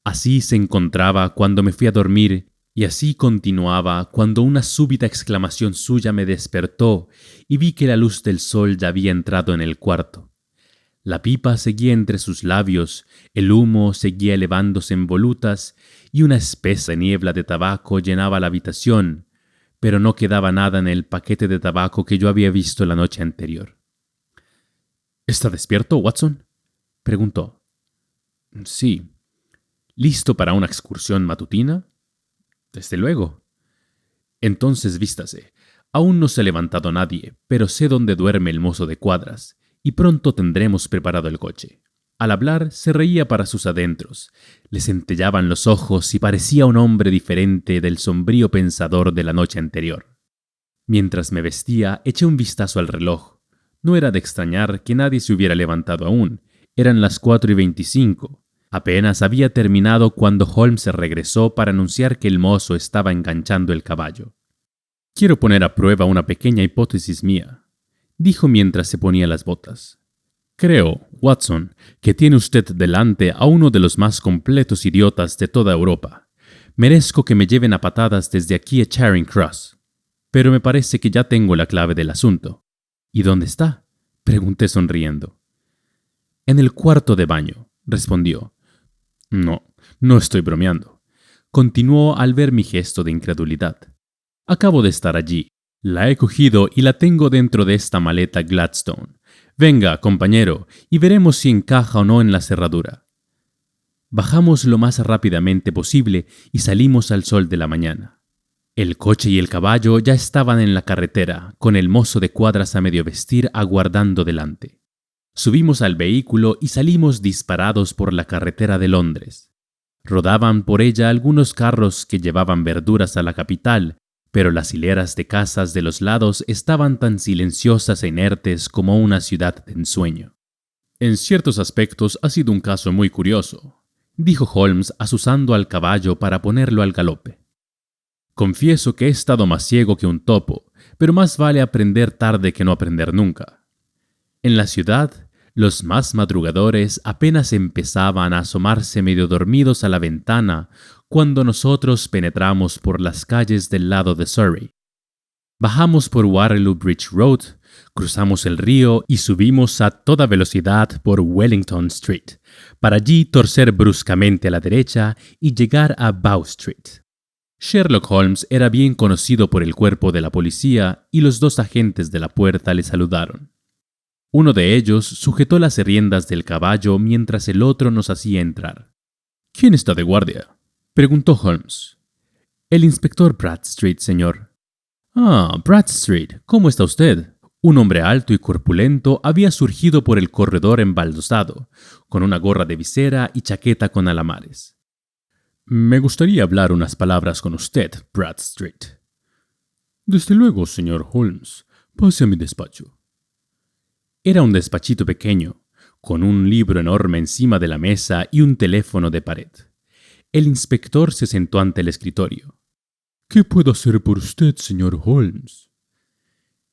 Así se encontraba cuando me fui a dormir, y así continuaba cuando una súbita exclamación suya me despertó y vi que la luz del sol ya había entrado en el cuarto. La pipa seguía entre sus labios, el humo seguía elevándose en volutas y una espesa niebla de tabaco llenaba la habitación, pero no quedaba nada en el paquete de tabaco que yo había visto la noche anterior. ¿Está despierto, Watson?, preguntó. Sí. ¿Listo para una excursión matutina? Desde luego. Entonces vístase. Aún no se ha levantado nadie, pero sé dónde duerme el mozo de cuadras, y pronto tendremos preparado el coche. Al hablar, se reía para sus adentros, le centellaban los ojos y parecía un hombre diferente del sombrío pensador de la noche anterior. Mientras me vestía, eché un vistazo al reloj. No era de extrañar que nadie se hubiera levantado aún. Eran las 4:25. Apenas había terminado cuando Holmes regresó para anunciar que el mozo estaba enganchando el caballo. «Quiero poner a prueba una pequeña hipótesis mía», dijo mientras se ponía las botas. «Creo, Watson, que tiene usted delante a uno de los más completos idiotas de toda Europa. Merezco que me lleven a patadas desde aquí a Charing Cross. Pero me parece que ya tengo la clave del asunto». «¿Y dónde está?», pregunté sonriendo. «En el cuarto de baño», respondió. No estoy bromeando», continuó al ver mi gesto de incredulidad. «Acabo de estar allí. La he cogido y la tengo dentro de esta maleta Gladstone. Venga, compañero, y veremos si encaja o no en la cerradura». Bajamos lo más rápidamente posible y salimos al sol de la mañana. El coche y el caballo ya estaban en la carretera, con el mozo de cuadras a medio vestir aguardando delante. Subimos al vehículo y salimos disparados por la carretera de Londres. Rodaban por ella algunos carros que llevaban verduras a la capital, pero las hileras de casas de los lados estaban tan silenciosas e inertes como una ciudad de ensueño. «En ciertos aspectos ha sido un caso muy curioso», dijo Holmes azuzando al caballo para ponerlo al galope. «Confieso que he estado más ciego que un topo, pero más vale aprender tarde que no aprender nunca. En la ciudad, los más madrugadores apenas empezaban a asomarse medio dormidos a la ventana cuando nosotros penetramos por las calles del lado de Surrey. Bajamos por Waterloo Bridge Road, cruzamos el río y subimos a toda velocidad por Wellington Street, para allí torcer bruscamente a la derecha y llegar a Bow Street. Sherlock Holmes era bien conocido por el cuerpo de la policía y los dos agentes de la puerta le saludaron. Uno de ellos sujetó las riendas del caballo mientras el otro nos hacía entrar. «¿Quién está de guardia?», preguntó Holmes. «El inspector Bradstreet, señor». «Ah, Bradstreet, ¿cómo está usted?». Un hombre alto y corpulento había surgido por el corredor embaldosado, con una gorra de visera y chaqueta con alamares. «Me gustaría hablar unas palabras con usted, Bradstreet». «Desde luego, señor Holmes. Pase a mi despacho». Era un despachito pequeño, con un libro enorme encima de la mesa y un teléfono de pared. El inspector se sentó ante el escritorio. «¿Qué puedo hacer por usted, señor Holmes?».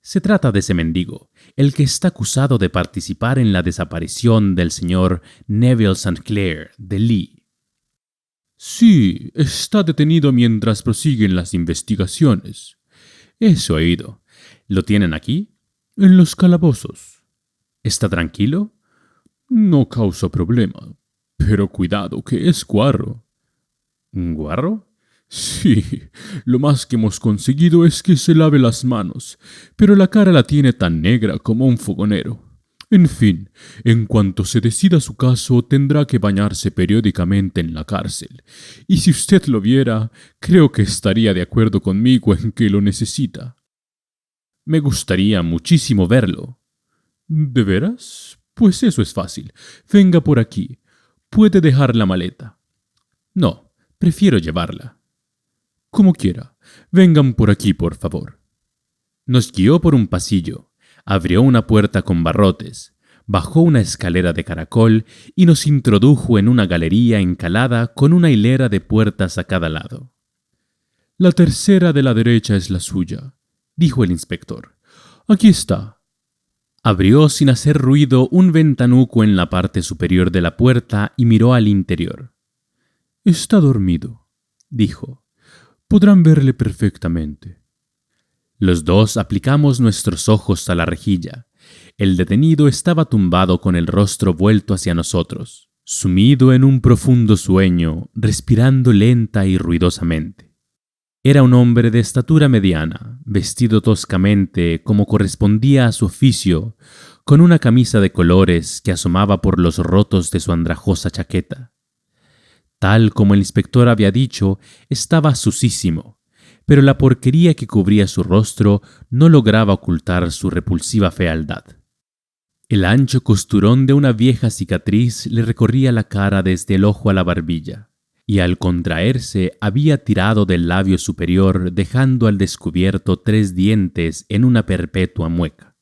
«Se trata de ese mendigo, el que está acusado de participar en la desaparición del señor Neville St. Clair de Lee». «Sí, está detenido mientras prosiguen las investigaciones». «Eso he oído. ¿Lo tienen aquí?». «En los calabozos». «¿Está tranquilo?». «No causa problema. Pero cuidado, que es guarro». «¿Un guarro?». «Sí, lo más que hemos conseguido es que se lave las manos, pero la cara la tiene tan negra como un fogonero. En fin, en cuanto se decida su caso, tendrá que bañarse periódicamente en la cárcel. Y si usted lo viera, creo que estaría de acuerdo conmigo en que lo necesita». «Me gustaría muchísimo verlo». «¿De veras? Pues eso es fácil. Venga por aquí. ¿Puede dejar la maleta?». «No, prefiero llevarla». «Como quiera. Vengan por aquí, por favor». Nos guió por un pasillo, abrió una puerta con barrotes, bajó una escalera de caracol y nos introdujo en una galería encalada con una hilera de puertas a cada lado. «La tercera de la derecha es la suya», dijo el inspector. «Aquí está». Abrió sin hacer ruido un ventanuco en la parte superior de la puerta y miró al interior. «Está dormido», dijo. «Podrán verle perfectamente». Los dos aplicamos nuestros ojos a la rejilla. El detenido estaba tumbado con el rostro vuelto hacia nosotros, sumido en un profundo sueño, respirando lenta y ruidosamente. Era un hombre de estatura mediana, vestido toscamente como correspondía a su oficio, con una camisa de colores que asomaba por los rotos de su andrajosa chaqueta. Tal como el inspector había dicho, estaba sucísimo, pero la porquería que cubría su rostro no lograba ocultar su repulsiva fealdad. El ancho costurón de una vieja cicatriz le recorría la cara desde el ojo a la barbilla, y al contraerse había tirado del labio superior dejando al descubierto 3 dientes en una perpetua mueca.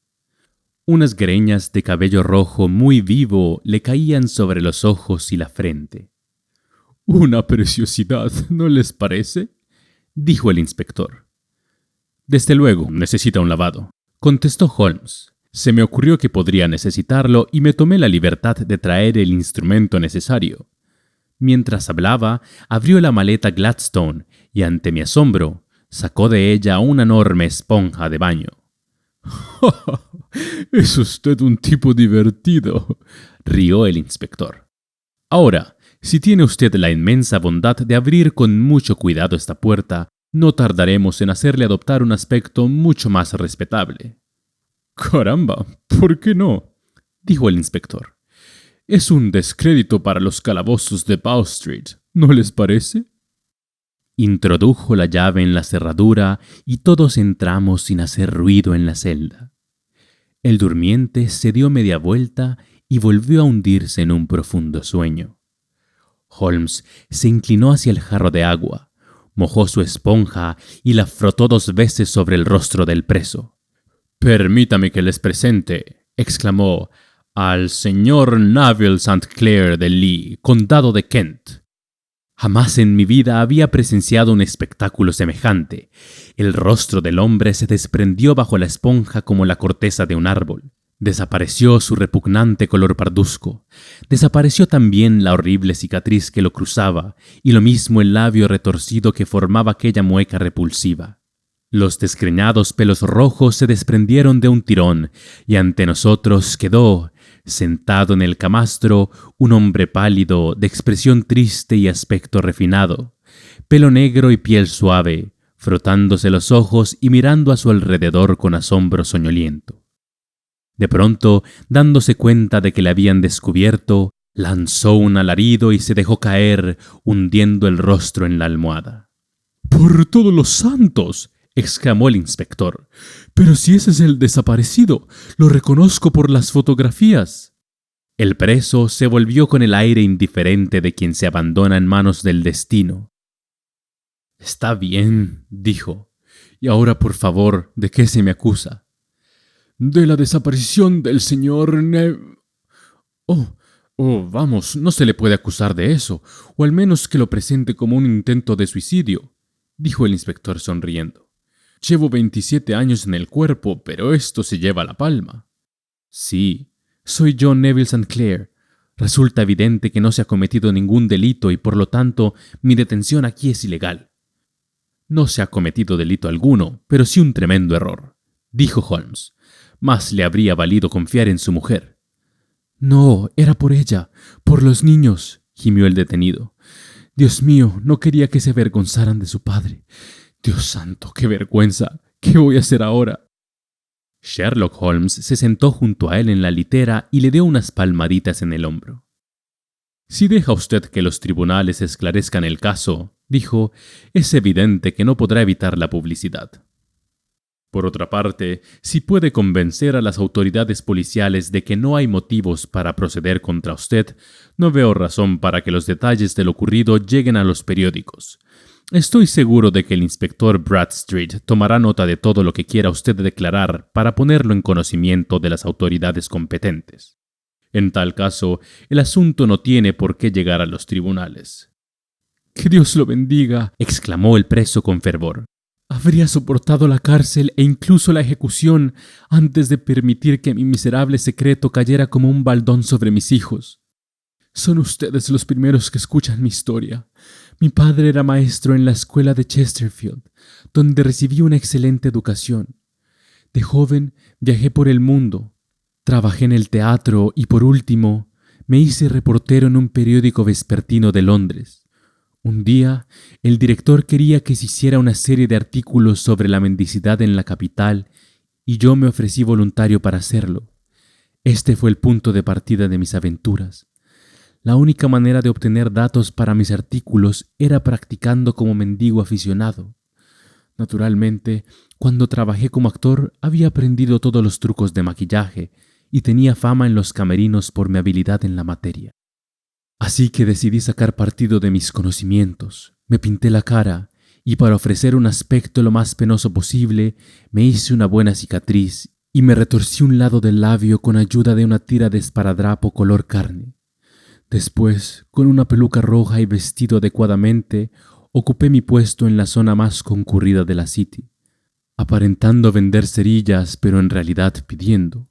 Unas greñas de cabello rojo muy vivo le caían sobre los ojos y la frente. «Una preciosidad, ¿no les parece?», dijo el inspector. «Desde luego, necesita un lavado», contestó Holmes. «Se me ocurrió que podría necesitarlo y me tomé la libertad de traer el instrumento necesario». Mientras hablaba, abrió la maleta Gladstone y, ante mi asombro, sacó de ella una enorme esponja de baño. «Es usted un tipo divertido», rió el inspector. «Ahora, si tiene usted la inmensa bondad de abrir con mucho cuidado esta puerta, no tardaremos en hacerle adoptar un aspecto mucho más respetable». «Caramba, ¿por qué no?», dijo el inspector. «Es un descrédito para los calabozos de Bow Street, ¿no les parece?». Introdujo la llave en la cerradura y todos entramos sin hacer ruido en la celda. El durmiente se dio media vuelta y volvió a hundirse en un profundo sueño. Holmes se inclinó hacia el jarro de agua, mojó su esponja y la frotó 2 veces sobre el rostro del preso. «Permítame que les presente», exclamó, «al señor Neville St. Clair de Lee, condado de Kent». Jamás en mi vida había presenciado un espectáculo semejante. El rostro del hombre se desprendió bajo la esponja como la corteza de un árbol. Desapareció su repugnante color parduzco. Desapareció también la horrible cicatriz que lo cruzaba, y lo mismo el labio retorcido que formaba aquella mueca repulsiva. Los desgreñados pelos rojos se desprendieron de un tirón, y ante nosotros quedó, sentado en el camastro, un hombre pálido, de expresión triste y aspecto refinado, pelo negro y piel suave, frotándose los ojos y mirando a su alrededor con asombro soñoliento. De pronto, dándose cuenta de que le habían descubierto, lanzó un alarido y se dejó caer, hundiendo el rostro en la almohada. «¡Por todos los santos!», exclamó el inspector. «Pero si ese es el desaparecido, lo reconozco por las fotografías». El preso se volvió con el aire indiferente de quien se abandona en manos del destino. «Está bien», dijo. «Y ahora, por favor, ¿de qué se me acusa?». «De la desaparición del señor vamos, no se le puede acusar de eso, o al menos que lo presente como un intento de suicidio», dijo el inspector sonriendo. «Llevo 27 años en el cuerpo, pero esto se lleva la palma». «Sí, soy John Neville St. Clair. Resulta evidente que no se ha cometido ningún delito y por lo tanto mi detención aquí es ilegal». «No se ha cometido delito alguno, pero sí un tremendo error», dijo Holmes. «Más le habría valido confiar en su mujer». «No, era por ella, por los niños», gimió el detenido. «Dios mío, no quería que se avergonzaran de su padre. Dios santo, qué vergüenza. ¿Qué voy a hacer ahora?». Sherlock Holmes se sentó junto a él en la litera y le dio unas palmaditas en el hombro. «Si deja usted que los tribunales esclarezcan el caso», dijo, «es evidente que no podrá evitar la publicidad. Por otra parte, si puede convencer a las autoridades policiales de que no hay motivos para proceder contra usted, no veo razón para que los detalles de lo ocurrido lleguen a los periódicos. Estoy seguro de que el inspector Bradstreet tomará nota de todo lo que quiera usted declarar para ponerlo en conocimiento de las autoridades competentes. En tal caso, el asunto no tiene por qué llegar a los tribunales». «Que Dios lo bendiga», exclamó el preso con fervor. «Habría soportado la cárcel e incluso la ejecución antes de permitir que mi miserable secreto cayera como un baldón sobre mis hijos. Son ustedes los primeros que escuchan mi historia. Mi padre era maestro en la escuela de Chesterfield, donde recibí una excelente educación. De joven viajé por el mundo, trabajé en el teatro y, por último, me hice reportero en un periódico vespertino de Londres. Un día, el director quería que se hiciera una serie de artículos sobre la mendicidad en la capital y yo me ofrecí voluntario para hacerlo. Este fue el punto de partida de mis aventuras. La única manera de obtener datos para mis artículos era practicando como mendigo aficionado. Naturalmente, cuando trabajé como actor, había aprendido todos los trucos de maquillaje y tenía fama en los camerinos por mi habilidad en la materia. Así que decidí sacar partido de mis conocimientos. Me pinté la cara y para ofrecer un aspecto lo más penoso posible, me hice una buena cicatriz y me retorcí un lado del labio con ayuda de una tira de esparadrapo color carne. Después, con una peluca roja y vestido adecuadamente, ocupé mi puesto en la zona más concurrida de la City, aparentando vender cerillas, pero en realidad pidiendo.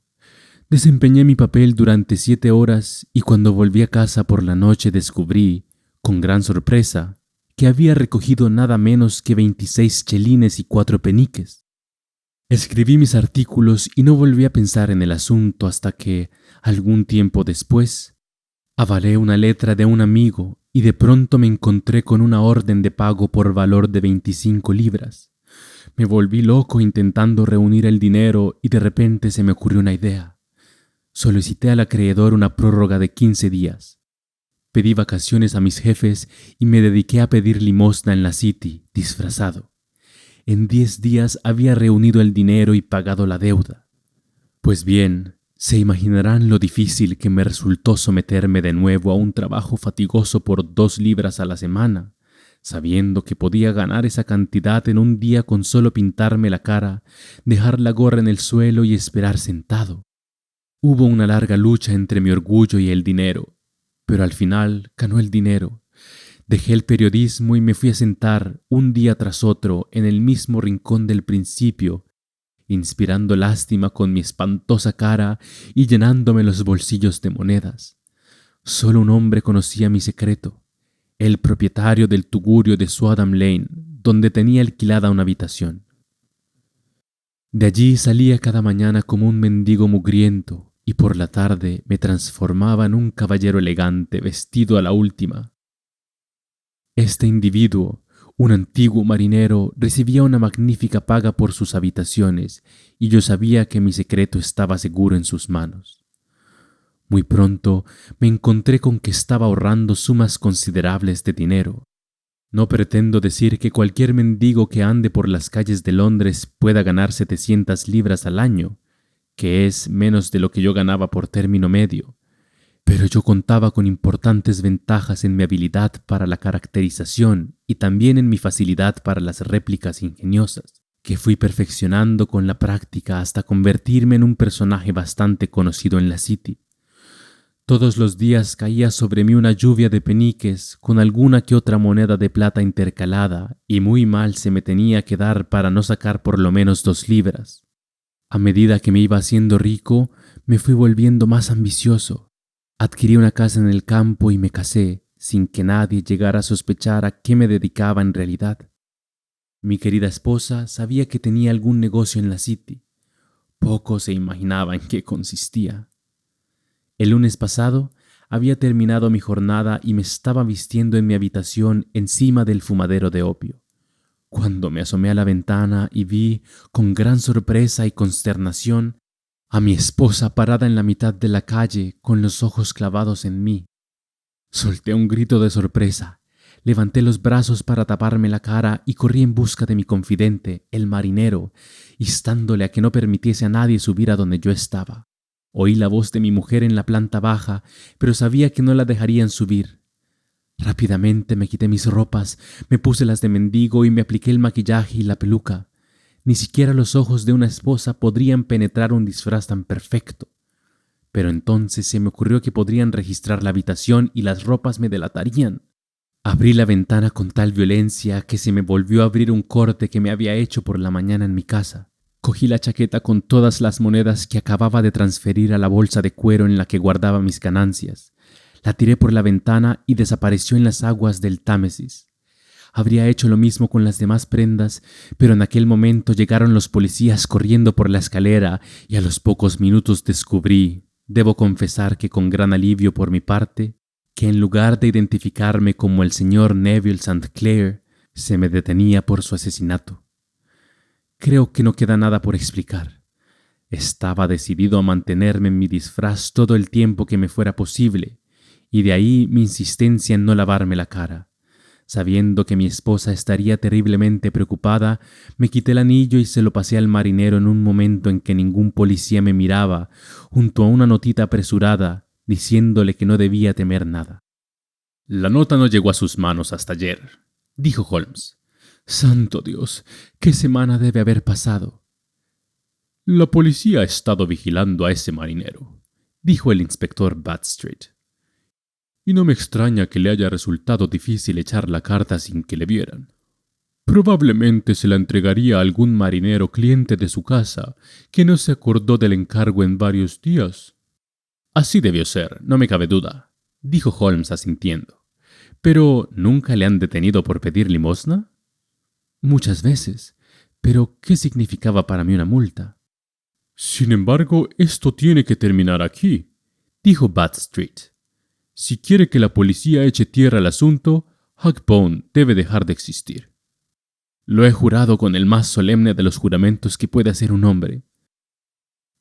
Desempeñé mi papel durante 7 horas y cuando volví a casa por la noche descubrí, con gran sorpresa, que había recogido nada menos que 26 chelines y 4 peniques. Escribí mis artículos y no volví a pensar en el asunto hasta que, algún tiempo después, avalé una letra de un amigo y de pronto me encontré con una orden de pago por valor de 25 libras. Me volví loco intentando reunir el dinero y de repente se me ocurrió una idea. Solicité al acreedor una prórroga de 15 días. Pedí vacaciones a mis jefes y me dediqué a pedir limosna en la City, disfrazado. En 10 días había reunido el dinero y pagado la deuda. Pues bien, se imaginarán lo difícil que me resultó someterme de nuevo a un trabajo fatigoso por 2 libras a la semana, sabiendo que podía ganar esa cantidad en un día con solo pintarme la cara, dejar la gorra en el suelo y esperar sentado. Hubo una larga lucha entre mi orgullo y el dinero, pero al final ganó el dinero. Dejé el periodismo y me fui a sentar un día tras otro en el mismo rincón del principio, inspirando lástima con mi espantosa cara y llenándome los bolsillos de monedas. Solo un hombre conocía mi secreto, el propietario del tugurio de Swadham Lane, donde tenía alquilada una habitación. De allí salía cada mañana como un mendigo mugriento y por la tarde me transformaba en un caballero elegante vestido a la última. Este individuo, un antiguo marinero, recibía una magnífica paga por sus habitaciones y yo sabía que mi secreto estaba seguro en sus manos. Muy pronto me encontré con que estaba ahorrando sumas considerables de dinero. No pretendo decir que cualquier mendigo que ande por las calles de Londres pueda ganar 700 libras al año, que es menos de lo que yo ganaba por término medio. Pero yo contaba con importantes ventajas en mi habilidad para la caracterización y también en mi facilidad para las réplicas ingeniosas, que fui perfeccionando con la práctica hasta convertirme en un personaje bastante conocido en la City. Todos los días caía sobre mí una lluvia de peniques con alguna que otra moneda de plata intercalada y muy mal se me tenía que dar para no sacar por lo menos 2 libras. A medida que me iba haciendo rico, me fui volviendo más ambicioso. Adquirí una casa en el campo y me casé, sin que nadie llegara a sospechar a qué me dedicaba en realidad. Mi querida esposa sabía que tenía algún negocio en la City. Poco se imaginaba en qué consistía. El lunes pasado había terminado mi jornada y me estaba vistiendo en mi habitación encima del fumadero de opio, cuando me asomé a la ventana y vi, con gran sorpresa y consternación, a mi esposa parada en la mitad de la calle con los ojos clavados en mí. Solté un grito de sorpresa, levanté los brazos para taparme la cara y corrí en busca de mi confidente, el marinero, instándole a que no permitiese a nadie subir a donde yo estaba. Oí la voz de mi mujer en la planta baja, pero sabía que no la dejarían subir. Rápidamente me quité mis ropas, me puse las de mendigo y me apliqué el maquillaje y la peluca. Ni siquiera los ojos de una esposa podrían penetrar un disfraz tan perfecto. Pero entonces se me ocurrió que podrían registrar la habitación y las ropas me delatarían. Abrí la ventana con tal violencia que se me volvió a abrir un corte que me había hecho por la mañana en mi casa. Cogí la chaqueta con todas las monedas que acababa de transferir a la bolsa de cuero en la que guardaba mis ganancias. La tiré por la ventana y desapareció en las aguas del Támesis. Habría hecho lo mismo con las demás prendas, pero en aquel momento llegaron los policías corriendo por la escalera y a los pocos minutos descubrí, debo confesar que con gran alivio por mi parte, que en lugar de identificarme como el señor Neville St. Clair, se me detenía por su asesinato. Creo que no queda nada por explicar. Estaba decidido a mantenerme en mi disfraz todo el tiempo que me fuera posible, y de ahí mi insistencia en no lavarme la cara. Sabiendo que mi esposa estaría terriblemente preocupada, me quité el anillo y se lo pasé al marinero en un momento en que ningún policía me miraba, junto a una notita apresurada, diciéndole que no debía temer nada. «La nota no llegó a sus manos hasta ayer», dijo Holmes. «Santo Dios, ¿qué semana debe haber pasado?». La policía ha estado vigilando a ese marinero, dijo el inspector Bradstreet, y no me extraña que le haya resultado difícil echar la carta sin que le vieran. Probablemente se la entregaría a algún marinero cliente de su casa que no se acordó del encargo en varios días. Así debió ser, no me cabe duda, dijo Holmes asintiendo. ¿Pero nunca le han detenido por pedir limosna? Muchas veces. ¿Pero qué significaba para mí una multa? Sin embargo, esto tiene que terminar aquí, dijo Bradstreet. Si quiere que la policía eche tierra al asunto, Huckbone debe dejar de existir. Lo he jurado con el más solemne de los juramentos que puede hacer un hombre.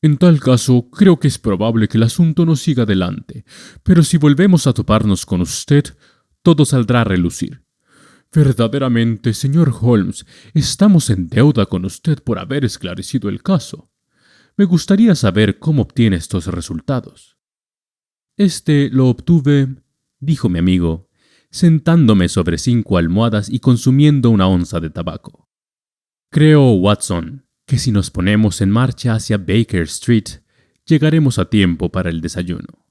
En tal caso, creo que es probable que el asunto no siga adelante, pero si volvemos a toparnos con usted, todo saldrá a relucir. Verdaderamente, señor Holmes, estamos en deuda con usted por haber esclarecido el caso. Me gustaría saber cómo obtiene estos resultados. Lo obtuve, dijo mi amigo, sentándome sobre 5 almohadas y consumiendo una onza de tabaco. Creo, Watson, que si nos ponemos en marcha hacia Baker Street, llegaremos a tiempo para el desayuno.